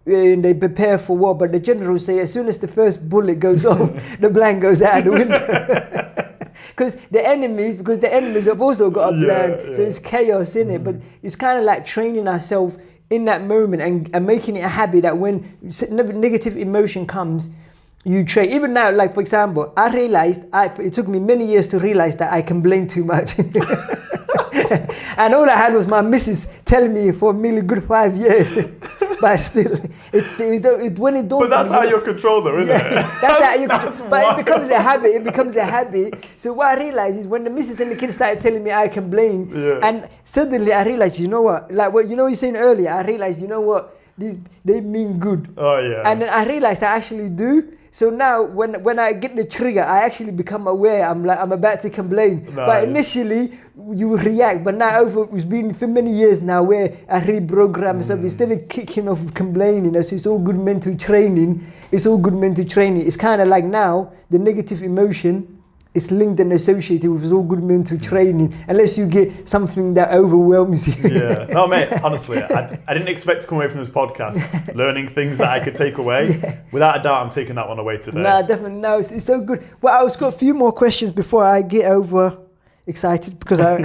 Speaker 1: They prepare for war, but the generals say as soon as the first bullet goes off, the blank goes out the window. Because the enemies have also got a plan, so it's chaos in it. But it's kind of like training ourselves in that moment and making it a habit that when negative emotion comes, you train. Even now, like for example, I realized, it took me many years to realize that I complain too much. And all I had was my missus telling me for a really good 5 years. But still, when it don't.
Speaker 2: But that's how you're controlled, though, isn't it?
Speaker 1: That's how you control. But it becomes a habit. It becomes a habit. So what I realized is when the missus and the kids started telling me I complain, and suddenly I realized, you know what? Like what you know, you saying earlier. I realized, you know what? They mean good.
Speaker 2: Oh yeah.
Speaker 1: And then I realized I actually do. So now when I get the trigger, I actually become aware. I'm about to complain. Nice. But initially you react. But now it's been for many years now where I reprogram myself. Instead of kicking off complaining, so it's all good mental training. It's all good mental training. It's kind of like now the negative emotion is linked and associated with all good mental training, unless you get something that overwhelms you.
Speaker 2: Yeah. No, mate, honestly, I didn't expect to come away from this podcast learning things that I could take away. Without a doubt, I'm taking that one away today.
Speaker 1: No, definitely. No, it's so good. Well, I've got a few more questions before I get over excited because I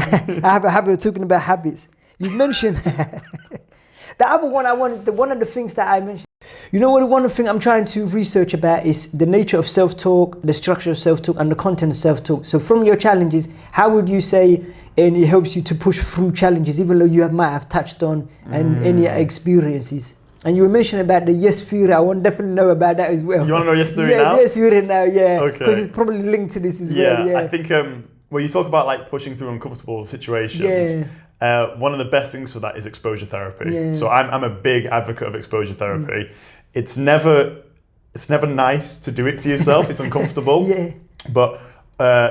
Speaker 1: have a habit of talking about habits. You mentioned the other one one of the things that I mentioned. You know what, one thing I'm trying to research about is the nature of self-talk, the structure of self-talk and the content of self-talk. So from your challenges, how would you say and it helps you to push through challenges even though you might have touched on and any experiences? And you were mentioning about the yes theory. I want to definitely know about that as well.
Speaker 2: You want to know yes theory now?
Speaker 1: Yes theory now, yeah.
Speaker 2: Okay.
Speaker 1: Because it's probably linked to this as well. Yeah,
Speaker 2: I think when you talk about like pushing through uncomfortable situations, one of the best things for that is exposure therapy. Yeah. So I'm a big advocate of exposure therapy. It's never nice to do it to yourself. It's uncomfortable. But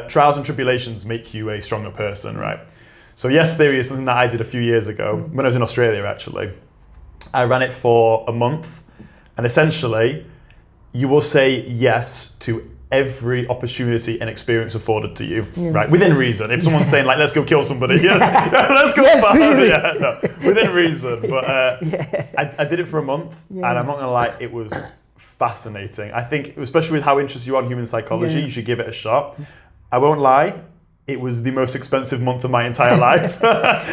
Speaker 2: trials and tribulations make you a stronger person, right? So yes theory is something that I did a few years ago when I was in Australia. Actually, I ran it for a month, and essentially, you will say yes to every opportunity and experience afforded to you, right? Within reason. If someone's saying like, let's go kill somebody, let's go within reason. But I did it for a month, and I'm not gonna lie, it was fascinating. I think, especially with how interested you are in human psychology, you should give it a shot. I won't lie, it was the most expensive month of my entire life.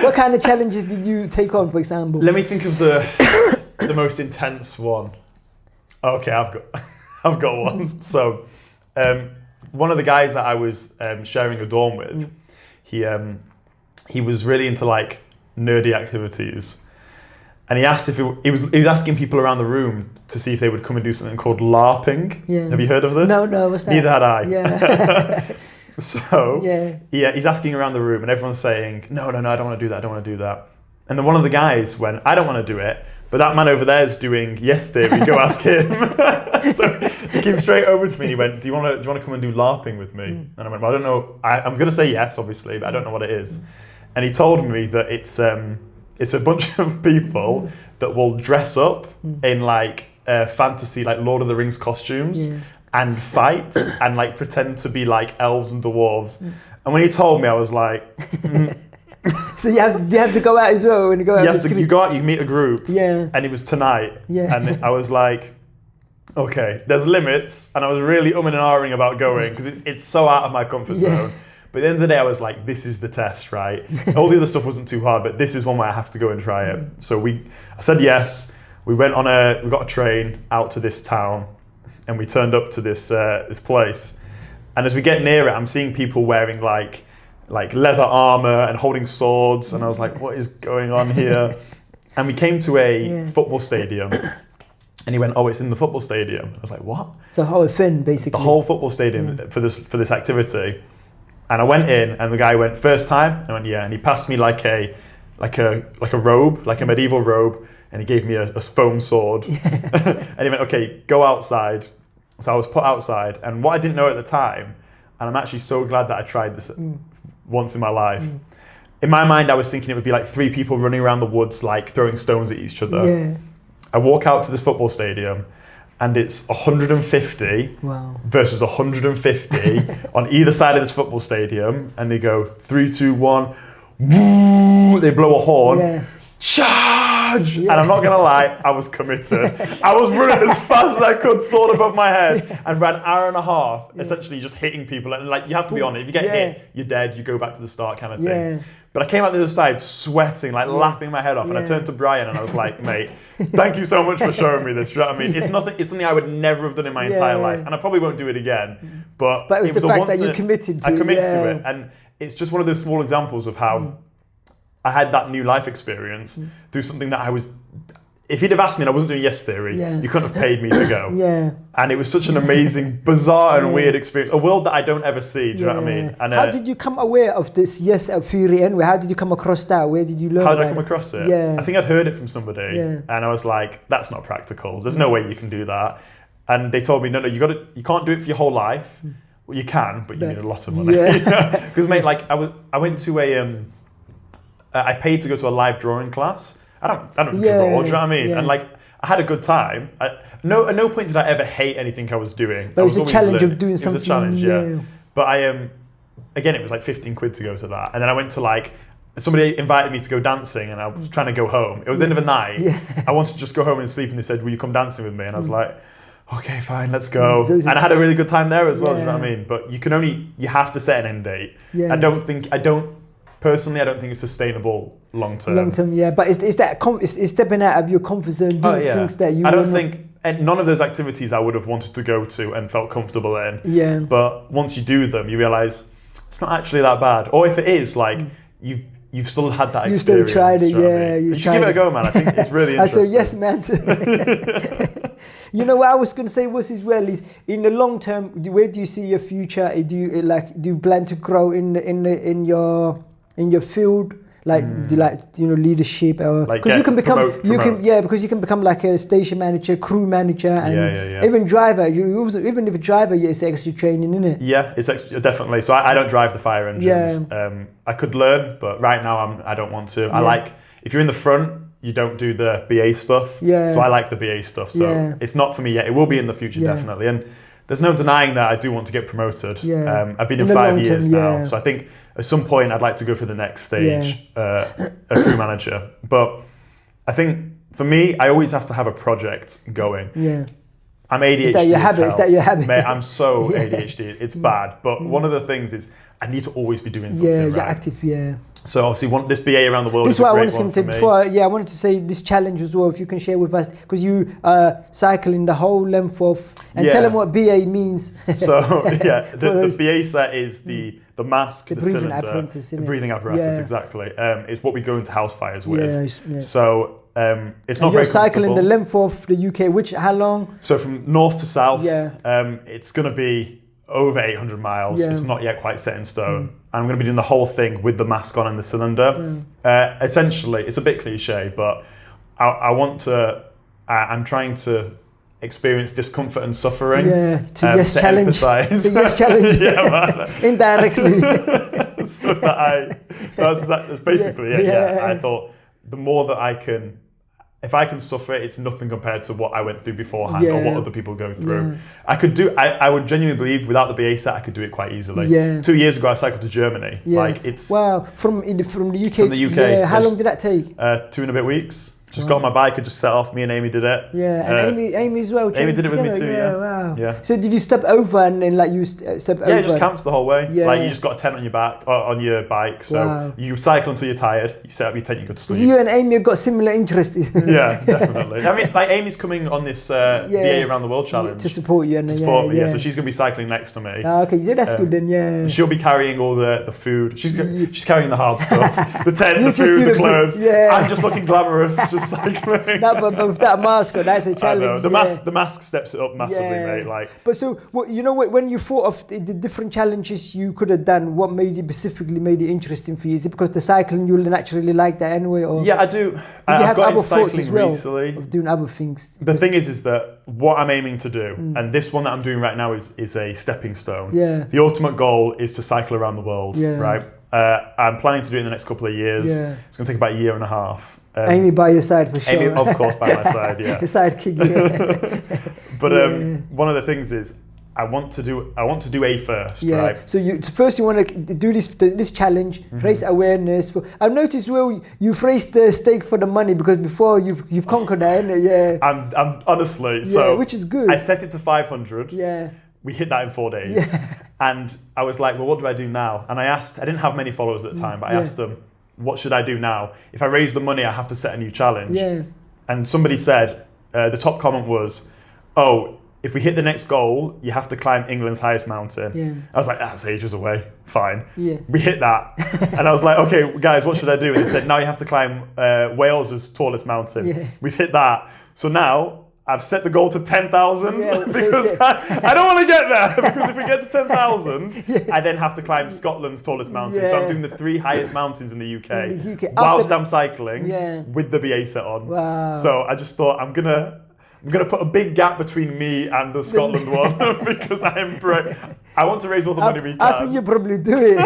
Speaker 1: What kind of challenges did you take on, for example?
Speaker 2: Let me think of the most intense one. Okay, I've got one. So, one of the guys that I was sharing a dorm with, he was really into like nerdy activities, and he asked if he was asking people around the room to see if they would come and do something called LARPing. Yeah. Have you heard of this?
Speaker 1: No, what's that?
Speaker 2: Neither had I.
Speaker 1: Yeah.
Speaker 2: So he's asking around the room, and everyone's saying, no, I don't want to do that. I don't want to do that. And then one of the guys went, I don't want to do it, but that man over there is doing yes theory. Go ask him. So he came straight over to me and he went, do you want to come and do LARPing with me? And I went, well, I don't know. I'm going to say yes, obviously, but I don't know what it is. And he told me that it's a bunch of people that will dress up in like fantasy, like Lord of the Rings costumes and fight and like pretend to be like elves and dwarves. And when he told me, I was like,
Speaker 1: So you have to go out as well when you go out.
Speaker 2: You go out, you meet a group.
Speaker 1: Yeah.
Speaker 2: And it was tonight.
Speaker 1: Yeah.
Speaker 2: And I was like, okay, there's limits. And I was really umming and ahhing about going because it's so out of my comfort zone. But at the end of the day, I was like, this is the test, right? All the other stuff wasn't too hard, but this is one where I have to go and try it. So I said yes. We went we got a train out to this town, and we turned up to this place. And as we get near it, I'm seeing people wearing like leather armor and holding swords, and I was like, what is going on here? And we came to a football stadium, and he went, oh, it's in the football stadium. I was like, what?
Speaker 1: So whole thing, basically.
Speaker 2: The whole football stadium for this activity. And I went in, and the guy went, first time? I went, yeah. And he passed me like a robe, like a medieval robe, and he gave me a foam sword. And he went, okay, go outside. So I was put outside, and what I didn't know at the time, and I'm actually so glad that I tried this once in my life. In my mind, I was thinking it would be like 3 people running around the woods, like throwing stones at each other. Yeah. I walk out to this football stadium, and it's 150 versus 150 on either side of this football stadium, and they go 3, 2, 1, woo, they blow a horn, charge! And I'm not gonna lie, I was committed. I was running as fast as I could, sword above my head, and ran an hour and a half, essentially just hitting people. And like, you have to be honest, if you get hit, you're dead, you go back to the start kind of thing. But I came out the other side sweating, like laughing my head off, and I turned to Brian and I was like, mate, thank you so much for showing me this. You know what I mean? It's something I would never have done in my entire life, and I probably won't do it again. But
Speaker 1: it was the fact that you committed to it.
Speaker 2: I committed to it, and it's just one of those small examples of how I had that new life experience through something that I was. If you'd have asked me and I wasn't doing yes theory, you couldn't have paid me to go. And it was such an amazing, bizarre and weird experience. A world that I don't ever see, do you know what I mean? And,
Speaker 1: how did you come aware of this yes theory anyway? How did you come across that? Where did you learn
Speaker 2: How did I come across it? I think I'd heard it from somebody and I was like, that's not practical. There's no way you can do that. And they told me, no, you can't do it for your whole life. Well, you can, but you need a lot of money. Because mate, like I went to I paid to go to a live drawing class. I don't draw, do you know what I mean? And like, I had a good time. At no point did I ever hate anything I was doing.
Speaker 1: But it was a challenge of doing something.
Speaker 2: It was a challenge, But again, it was like 15 quid to go to that. And then I went to like, somebody invited me to go dancing and I was trying to go home. It was the end of the night. I wanted to just go home and sleep, and they said, will you come dancing with me? And I was like, okay, fine, let's go. And I had a really good time there as well, do you know what I mean? But you have to set an end date. Personally, I don't think it's sustainable long term.
Speaker 1: Long term, but it's stepping out of your comfort zone, doing things that you.
Speaker 2: I don't think none of those activities I would have wanted to go to and felt comfortable in. But once you do them, you realise it's not actually that bad. Or if it is, like you've still had that experience. You still tried it, You should give it a go, man. I think it's really interesting.
Speaker 1: I said yes, man. You know what I was going to say was as well is in the long term, where do you see your future? Do you plan to grow in your field, leadership, or because you can become because you can become like a station manager, crew manager, and even driver. Even if a driver, it's extra training, isn't it?
Speaker 2: Yeah, it's extra, definitely. So I don't drive the fire engines. I could learn, but right now I don't want to. I like if you're in the front, you don't do the BA stuff. So I like the BA stuff. So it's not for me yet. It will be in the future, definitely. And there's no denying that I do want to get promoted.
Speaker 1: Yeah.
Speaker 2: I've been in 5 years now, so I think at some point I'd like to go for the next stage, a crew manager. But I think for me, I always have to have a project going.
Speaker 1: Yeah.
Speaker 2: I'm ADHD.
Speaker 1: Is that your habit? Is that your habit?
Speaker 2: Mate, I'm so ADHD. It's bad. But one of the things is I need to always be doing something.
Speaker 1: Yeah,
Speaker 2: right?
Speaker 1: you're active. Yeah.
Speaker 2: So obviously, this BA around the world.
Speaker 1: This
Speaker 2: is
Speaker 1: is what
Speaker 2: a
Speaker 1: I
Speaker 2: great
Speaker 1: wanted to
Speaker 2: one for me.
Speaker 1: before. I wanted to say this challenge as well. If you can share with us, because you cycling the whole length of, and tell them what BA means.
Speaker 2: So the BA set is the mask, the
Speaker 1: breathing
Speaker 2: cylinder,
Speaker 1: apparatus,
Speaker 2: the breathing apparatus. Exactly. It's what we go into house fires with.
Speaker 1: Yeah.
Speaker 2: So it's not
Speaker 1: and
Speaker 2: very
Speaker 1: you're cycling the
Speaker 2: comfortable.
Speaker 1: length of the UK. How long?
Speaker 2: So from north to south.
Speaker 1: Yeah.
Speaker 2: It's going to be over 800 miles.
Speaker 1: Yeah.
Speaker 2: It's not yet quite set in stone. I'm going to be doing the whole thing with the mask on and the cylinder. Essentially, it's a bit cliche, but I want to. I'm trying to experience discomfort and suffering.
Speaker 1: Yeah. To challenge.
Speaker 2: Empathize.
Speaker 1: To yes challenge.
Speaker 2: Yeah, man.
Speaker 1: Indirectly.
Speaker 2: So that's basically it. Yeah. I thought the more that I can. If I can suffer, it's nothing compared to what I went through beforehand or what other people go through. I would genuinely believe without the BA set, I could do it quite easily. 2 years ago, I cycled to Germany. Like it's
Speaker 1: from the UK.
Speaker 2: From the UK.
Speaker 1: Yeah. How long did that take?
Speaker 2: 2 and a bit weeks. Just got on my bike and just set off. Me and Amy did it.
Speaker 1: Yeah, and Amy as well.
Speaker 2: Amy did it with me too. Yeah.
Speaker 1: Wow.
Speaker 2: Yeah.
Speaker 1: So did you step over and then like you step over?
Speaker 2: Yeah, just camped the whole way.
Speaker 1: Yeah.
Speaker 2: Like you just got a tent on your back, or on your bike. So you cycle until you're tired. You set up your tent, you go to sleep.
Speaker 1: So you and Amy have got similar interests.
Speaker 2: Yeah, definitely. I mean, like Amy's coming on this BA Around the World challenge
Speaker 1: to support you. And
Speaker 2: support me. Yeah. So she's gonna be cycling next to me.
Speaker 1: Okay, yeah, that's good then. Yeah.
Speaker 2: She'll be carrying all the food. She's carrying the hard stuff, the tent, the food, the clothes.
Speaker 1: Yeah.
Speaker 2: I'm just looking glamorous, just cycling.
Speaker 1: No, but with that mask on, that's a challenge.
Speaker 2: I know. The mask steps it up massively, mate. Like.
Speaker 1: But so, when you thought of the different challenges you could have done, what specifically made it interesting for you? Is it because the cycling you naturally like that anyway, or?
Speaker 2: Yeah, I do.
Speaker 1: I've
Speaker 2: got
Speaker 1: other thoughts as well
Speaker 2: recently.
Speaker 1: of doing other things.
Speaker 2: The thing is that what I'm aiming to do, and this one that I'm doing right now is a stepping stone.
Speaker 1: Yeah.
Speaker 2: The ultimate goal is to cycle around the world. Yeah. Right. I'm planning to do it in the next couple of years. Yeah. It's going to take about a year and a half.
Speaker 1: Amy by your side for sure.
Speaker 2: Amy, of course, by my side, yeah.
Speaker 1: Your sidekick, yeah.
Speaker 2: But one of the things is I want to do A first, right?
Speaker 1: So first you want to do this challenge, raise awareness. I've noticed you've raised the stake for the money because before you've conquered that, isn't it? Yeah.
Speaker 2: I'm honestly so.
Speaker 1: Which is good.
Speaker 2: I set it to 500.
Speaker 1: Yeah.
Speaker 2: We hit that in 4 days. Yeah. And I was like, well, what do I do now? And I didn't have many followers at the time, but I asked them, what should I do now? If I raise the money, I have to set a new challenge.
Speaker 1: Yeah.
Speaker 2: And somebody said, the top comment was, if we hit the next goal, you have to climb England's highest mountain. Yeah. I was like, that's ages away. Fine. Yeah. We hit that. And I was like, okay, guys, what should I do? And they said, now you have to climb Wales's tallest mountain. Yeah. We've hit that. So now I've set the goal to 10,000 because I don't want to get there because if we get to 10,000, I then have to climb Scotland's tallest mountain. So I'm doing the 3 highest mountains in the UK, whilst I'm cycling with the BA set on. Wow. So I just thought I'm gonna put a big gap between me and the Scotland one because I want to raise all the money we can.
Speaker 1: I think you probably do it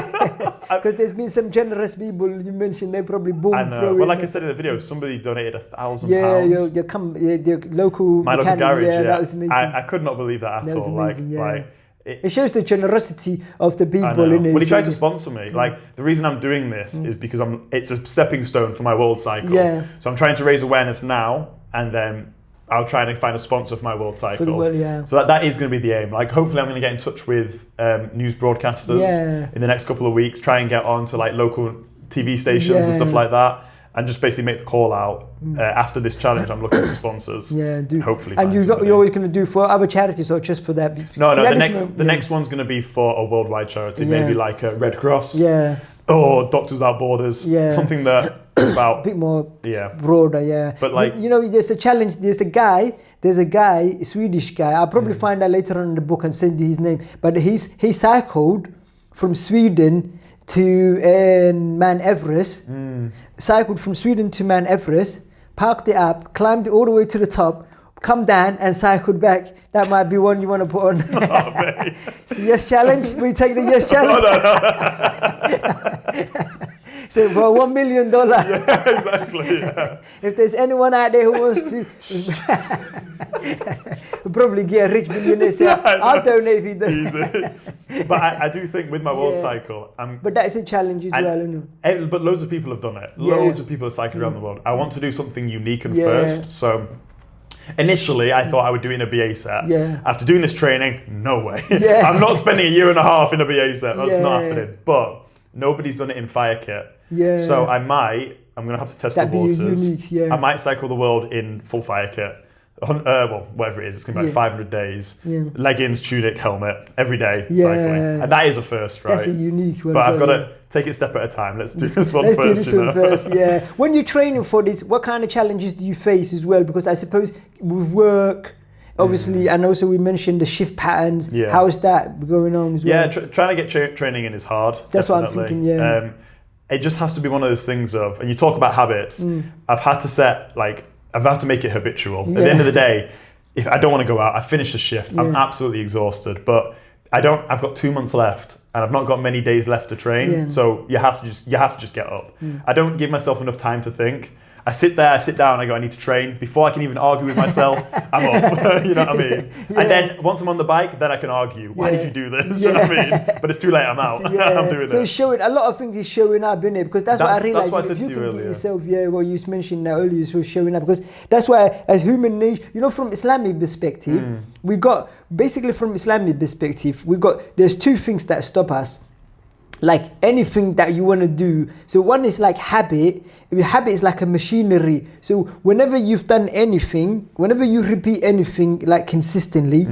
Speaker 1: because there's been some generous people you mentioned. They probably boom.
Speaker 2: I know. Well, like I said in the video, somebody donated £1,000.
Speaker 1: Yeah, your local
Speaker 2: my local garage. Yeah,
Speaker 1: that was amazing.
Speaker 2: I could not believe that at all.
Speaker 1: Amazing, it shows the generosity of the people.
Speaker 2: Well, he tried to sponsor me. Like the reason I'm doing this is because it's a stepping stone for my world cycle. Yeah. So I'm trying to raise awareness now, and then I'll try and find a sponsor for my world cycle.
Speaker 1: For the world, yeah.
Speaker 2: So that is going to be the aim. Like hopefully I'm going to get in touch with news broadcasters in the next couple of weeks, try and get on to like local TV stations and stuff like that, and just basically make the call out. After this challenge, I'm looking for sponsors. Yeah, do. Hopefully.
Speaker 1: And you're always going to do for other charities or just for that?
Speaker 2: No. The next one's going to be for a worldwide charity, maybe like a Red Cross.
Speaker 1: Yeah.
Speaker 2: Or Doctors Without Borders. Yeah. Something that about
Speaker 1: a bit more broader. Yeah. But like there's a challenge. There's a guy, a Swedish guy. I'll probably find out later on in the book and send you his name. But he cycled from Sweden to Mount Everest. Cycled from Sweden to Mount Everest. Parked it up, climbed it all the way to the top, come down and cycled back. That might be one you want to put on. So yes challenge. We take the yes challenge. So for $1 million.
Speaker 2: Yeah, exactly. Yeah.
Speaker 1: If there's anyone out there who wants to, we'll probably get a rich millionaire. So I'll donate if you don't.
Speaker 2: Easy. But I do think with my world cycle,
Speaker 1: but that's a challenge as well, isn't it?
Speaker 2: But loads of people have done it. Loads of people have cycled around the world. I want to do something unique and first. So initially, I thought I would do it in a BA set.
Speaker 1: Yeah.
Speaker 2: After doing this training, no way.
Speaker 1: Yeah.
Speaker 2: I'm not spending a year and a half in a BA set. That's not happening. But nobody's done it in fire kit.
Speaker 1: Yeah.
Speaker 2: So I'm going to have to test the waters.
Speaker 1: Unique,
Speaker 2: I might cycle the world in full fire kit. Well, whatever it is, it's going to be like 500 days. Yeah. Leggings, tunic, helmet, every day cycling. And that is a first, right?
Speaker 1: That's a unique one.
Speaker 2: But I've got to take it a step at a time. Let's do this one first.
Speaker 1: Yeah. When you're training for this, what kind of challenges do you face as well? Because I suppose with work, obviously, and also we mentioned the shift patterns. Yeah. How is that going on as well?
Speaker 2: Yeah, trying to get training in is hard.
Speaker 1: That's
Speaker 2: definitely.
Speaker 1: what I'm thinking,
Speaker 2: it just has to be one of those things of, and you talk about habits, I've had to make it habitual. At the end of the day, if I don't want to go out, I finish the shift, I'm absolutely exhausted, but I've got 2 months left and I've not got many days left to train. Yeah. So you have to just get up. I don't give myself enough time to think. I sit down, I go, I need to train. Before I can even argue with myself, I'm up. You know what I mean? Yeah. And then once I'm on the bike, then I can argue. Why did you do this? You know what I mean? But it's too late, I'm out. I'm doing it.
Speaker 1: So it's showing, a lot of things is showing up, isn't it? Because that's what I realized.
Speaker 2: That's what I said
Speaker 1: if you
Speaker 2: to
Speaker 1: can
Speaker 2: you
Speaker 1: get
Speaker 2: earlier.
Speaker 1: yourself, what you mentioned that earlier, so showing up. Because that's why, as human nature, from Islamic perspective, we got, basically from Islamic perspective, there's two things that stop us. Like anything that you want to do. So one is like habit. Habit is like a machinery. So whenever you've done anything, whenever you repeat anything like consistently,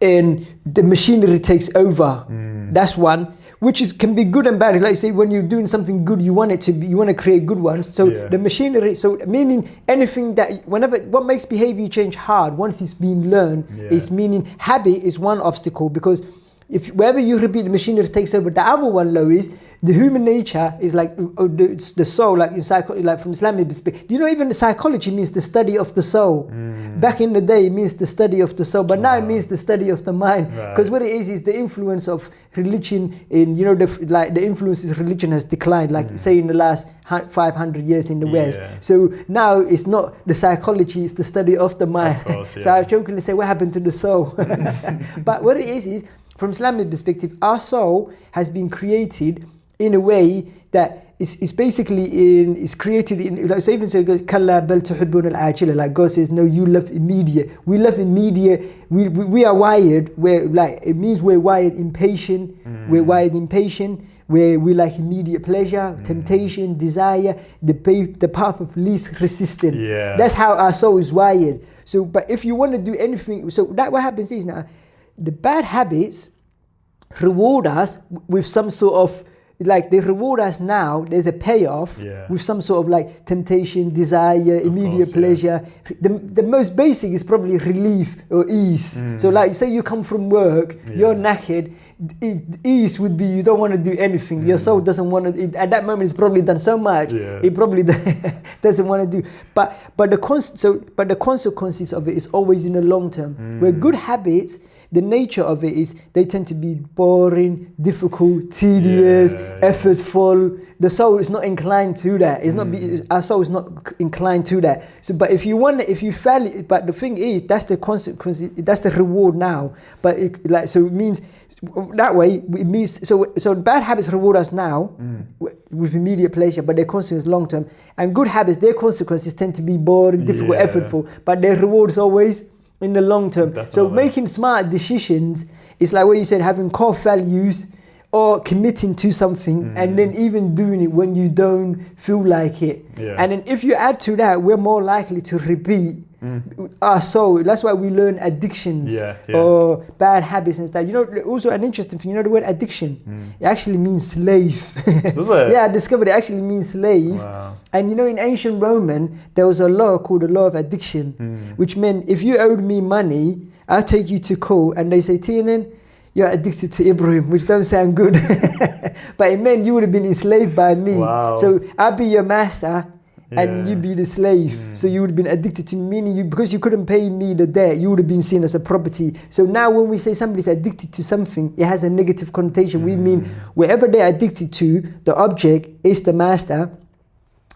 Speaker 1: and the machinery takes over. That's one, which can be good and bad. Like say when you're doing something good, you want to create good ones. So the machinery, so meaning anything that what makes behavior change hard once it's been learned is meaning habit is one obstacle, because if wherever you repeat, the machinery takes over. The other one, though, is the human nature is like the soul, like in like from Islamic perspective. Do you know even the psychology means the study of the soul? Back in the day, it means the study of the soul, but now it means the study of the mind. Because what it is the influence of religion in the influences religion has declined. Like say in the last 500 years in the West. So now it's not the psychology; it's the study of the mind. Of course, So I jokingly say, what happened to the soul? But what it is from Islamic perspective, our soul has been created in a way that is basically is created in, like, so even so it goes, Kalla bal tuhibbun al-ajila, like God says, no, you love immediate. We love immediate. We are wired where, like, it means we're wired impatient. We're wired impatient, where we like immediate pleasure, temptation, desire, the path of least resistance. That's how our soul is wired. So, but if you want to do anything, so that what happens is now, the bad habits reward us with some sort of, like they reward us now, there's a payoff with some sort of like temptation, desire, immediate pleasure. The most basic is probably relief or ease. So like say you come from work, you're knackered, ease would be you don't want to do anything. Your soul doesn't want to, at that moment it's probably done so much, it probably doesn't want to do. But the consequences of it is always in the long term. Where good habits, the nature of it is they tend to be boring, difficult, tedious, effortful. The soul is not inclined to that. It's not. Our soul is not inclined to that. So, but if you fail it, but the thing is, that's the consequence. That's the reward now. But it means that way it means so bad habits reward us now with immediate pleasure, but their consequences long term. And good habits, their consequences tend to be boring, difficult, effortful, but their reward is always in the long term. Definitely. So making smart decisions is like what you said, having core values or committing to something and then even doing it when you don't feel like it. And then if you add to that, we're more likely to repeat our soul. That's why we learn addictions or bad habits and stuff. Also an interesting thing, the word addiction, it actually means slave.
Speaker 2: Does it?
Speaker 1: Yeah, I discovered it actually means slave. Wow. And in ancient Roman, there was a law called the law of addiction, which meant if you owed me money, I'll take you to court and they say, Tiernan, you're addicted to Ibrahim, which don't sound good. But it meant you would have been enslaved by me. Wow. So I'll be your master and you'd be the slave. So you would have been addicted to, meaning because you couldn't pay me the debt, you would have been seen as a property. So now when we say somebody's addicted to something, it has a negative connotation. We mean wherever they're addicted to, the object is the master,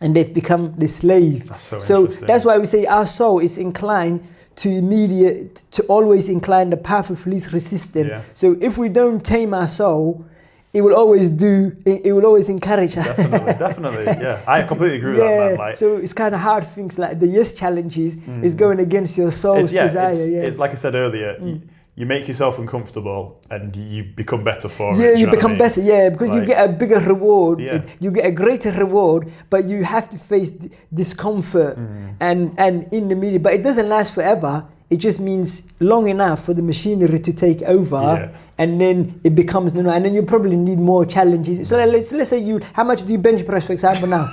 Speaker 1: and they've become the slave.
Speaker 2: That's
Speaker 1: so that's why we say our soul is inclined to always incline the path of least resistance. So if we don't tame our soul, it will always encourage us.
Speaker 2: Definitely, yeah. I completely agree with that, man. Like,
Speaker 1: so it's kind of hard things like the yes challenges is going against your soul's desire.
Speaker 2: It's like I said earlier, you make yourself uncomfortable and you become better for it.
Speaker 1: Yeah, you become better, because you get a bigger reward, you get a greater reward, but you have to face discomfort and in the media. But it doesn't last forever. It just means long enough for the machinery to take over, and then it becomes and then you probably need more challenges. So let's say how much do you bench press, for example, now?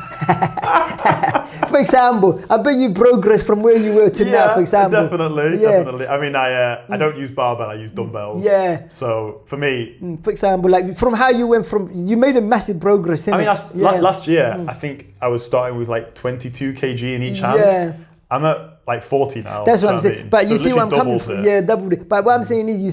Speaker 1: For example, I bet you progress from where you were to now, for example.
Speaker 2: Definitely. I mean, I don't use barbell, I use dumbbells. So for me,
Speaker 1: for example, like from how you went you made a massive progress.
Speaker 2: I mean, last year, I think I was starting with like 22 kg in each hand. I'm at like 40 now.
Speaker 1: That's what I'm saying. But you see where I'm coming from. Doubled it. But what I'm saying is, you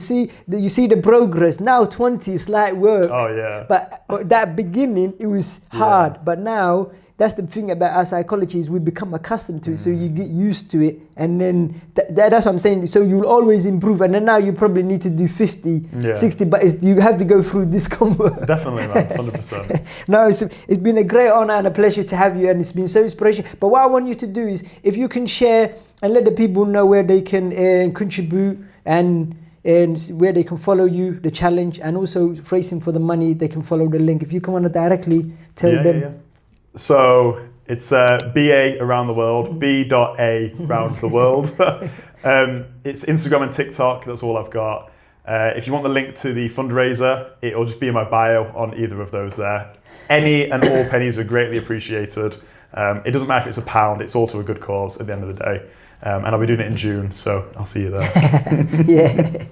Speaker 1: see the progress. Now 20 is light work.
Speaker 2: Oh yeah.
Speaker 1: But that beginning, it was hard. But now, that's the thing about our psychology, is we become accustomed to it. So you get used to it, and then that's what I'm saying. So you'll always improve, and then now you probably need to do 50, 60, but you have to go through discomfort.
Speaker 2: Definitely, man, 100%.
Speaker 1: No, it's been a great honor and a pleasure to have you, and it's been so inspirational. But what I want you to do is, if you can share and let the people know where they can contribute and where they can follow you, the challenge, and also Racing for the Money, they can follow the link. If you can want to directly tell them.
Speaker 2: Yeah. So it's BA around the world, B.A around the world. It's Instagram and TikTok, that's all I've got. If you want the link to the fundraiser, it'll just be in my bio on either of those there. Any and all pennies are greatly appreciated. It doesn't matter if it's £1, it's all to a good cause at the end of the day. And I'll be doing it in June, so I'll see you there.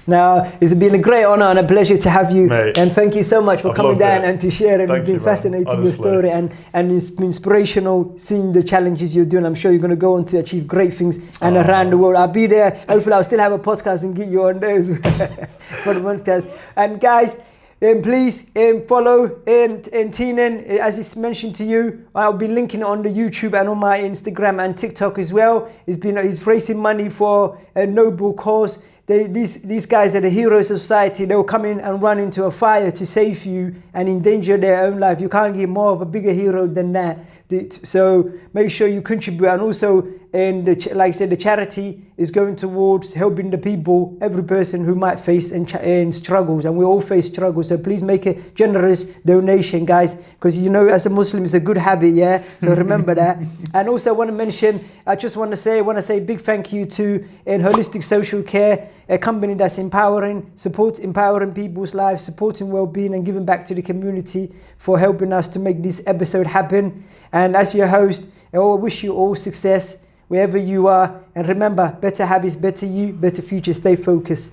Speaker 1: Now, it's been a great honor and a pleasure to have you.
Speaker 2: Mate,
Speaker 1: and thank you so much for coming down and to share. And it's been fascinating, your story, and it's been inspirational seeing the challenges you're doing. I'm sure you're going to go on to achieve great things and around the world. I'll be there. Hopefully I'll still have a podcast and get you on there as well for the podcast. And guys, please follow Tiernan, as he's mentioned to you. I'll be linking it on the YouTube and on my Instagram and TikTok as well. He's raising money for a noble cause. These guys are the heroes of society. They'll come in and run into a fire to save you and endanger their own life. You can't get more of a bigger hero than that. So make sure you contribute. And also, like I said, the charity is going towards helping the people, every person who might face struggles. And we all face struggles. So please make a generous donation, guys, because as a Muslim, it's a good habit, So remember that. And also, I want to mention, I want to say big thank you to Holistic Social Care, a company that's empowering people's lives, supporting well-being, and giving back to the community for helping us to make this episode happen. And as your host, I wish you all success wherever you are. And remember, better habits, better you, better future. Stay focused.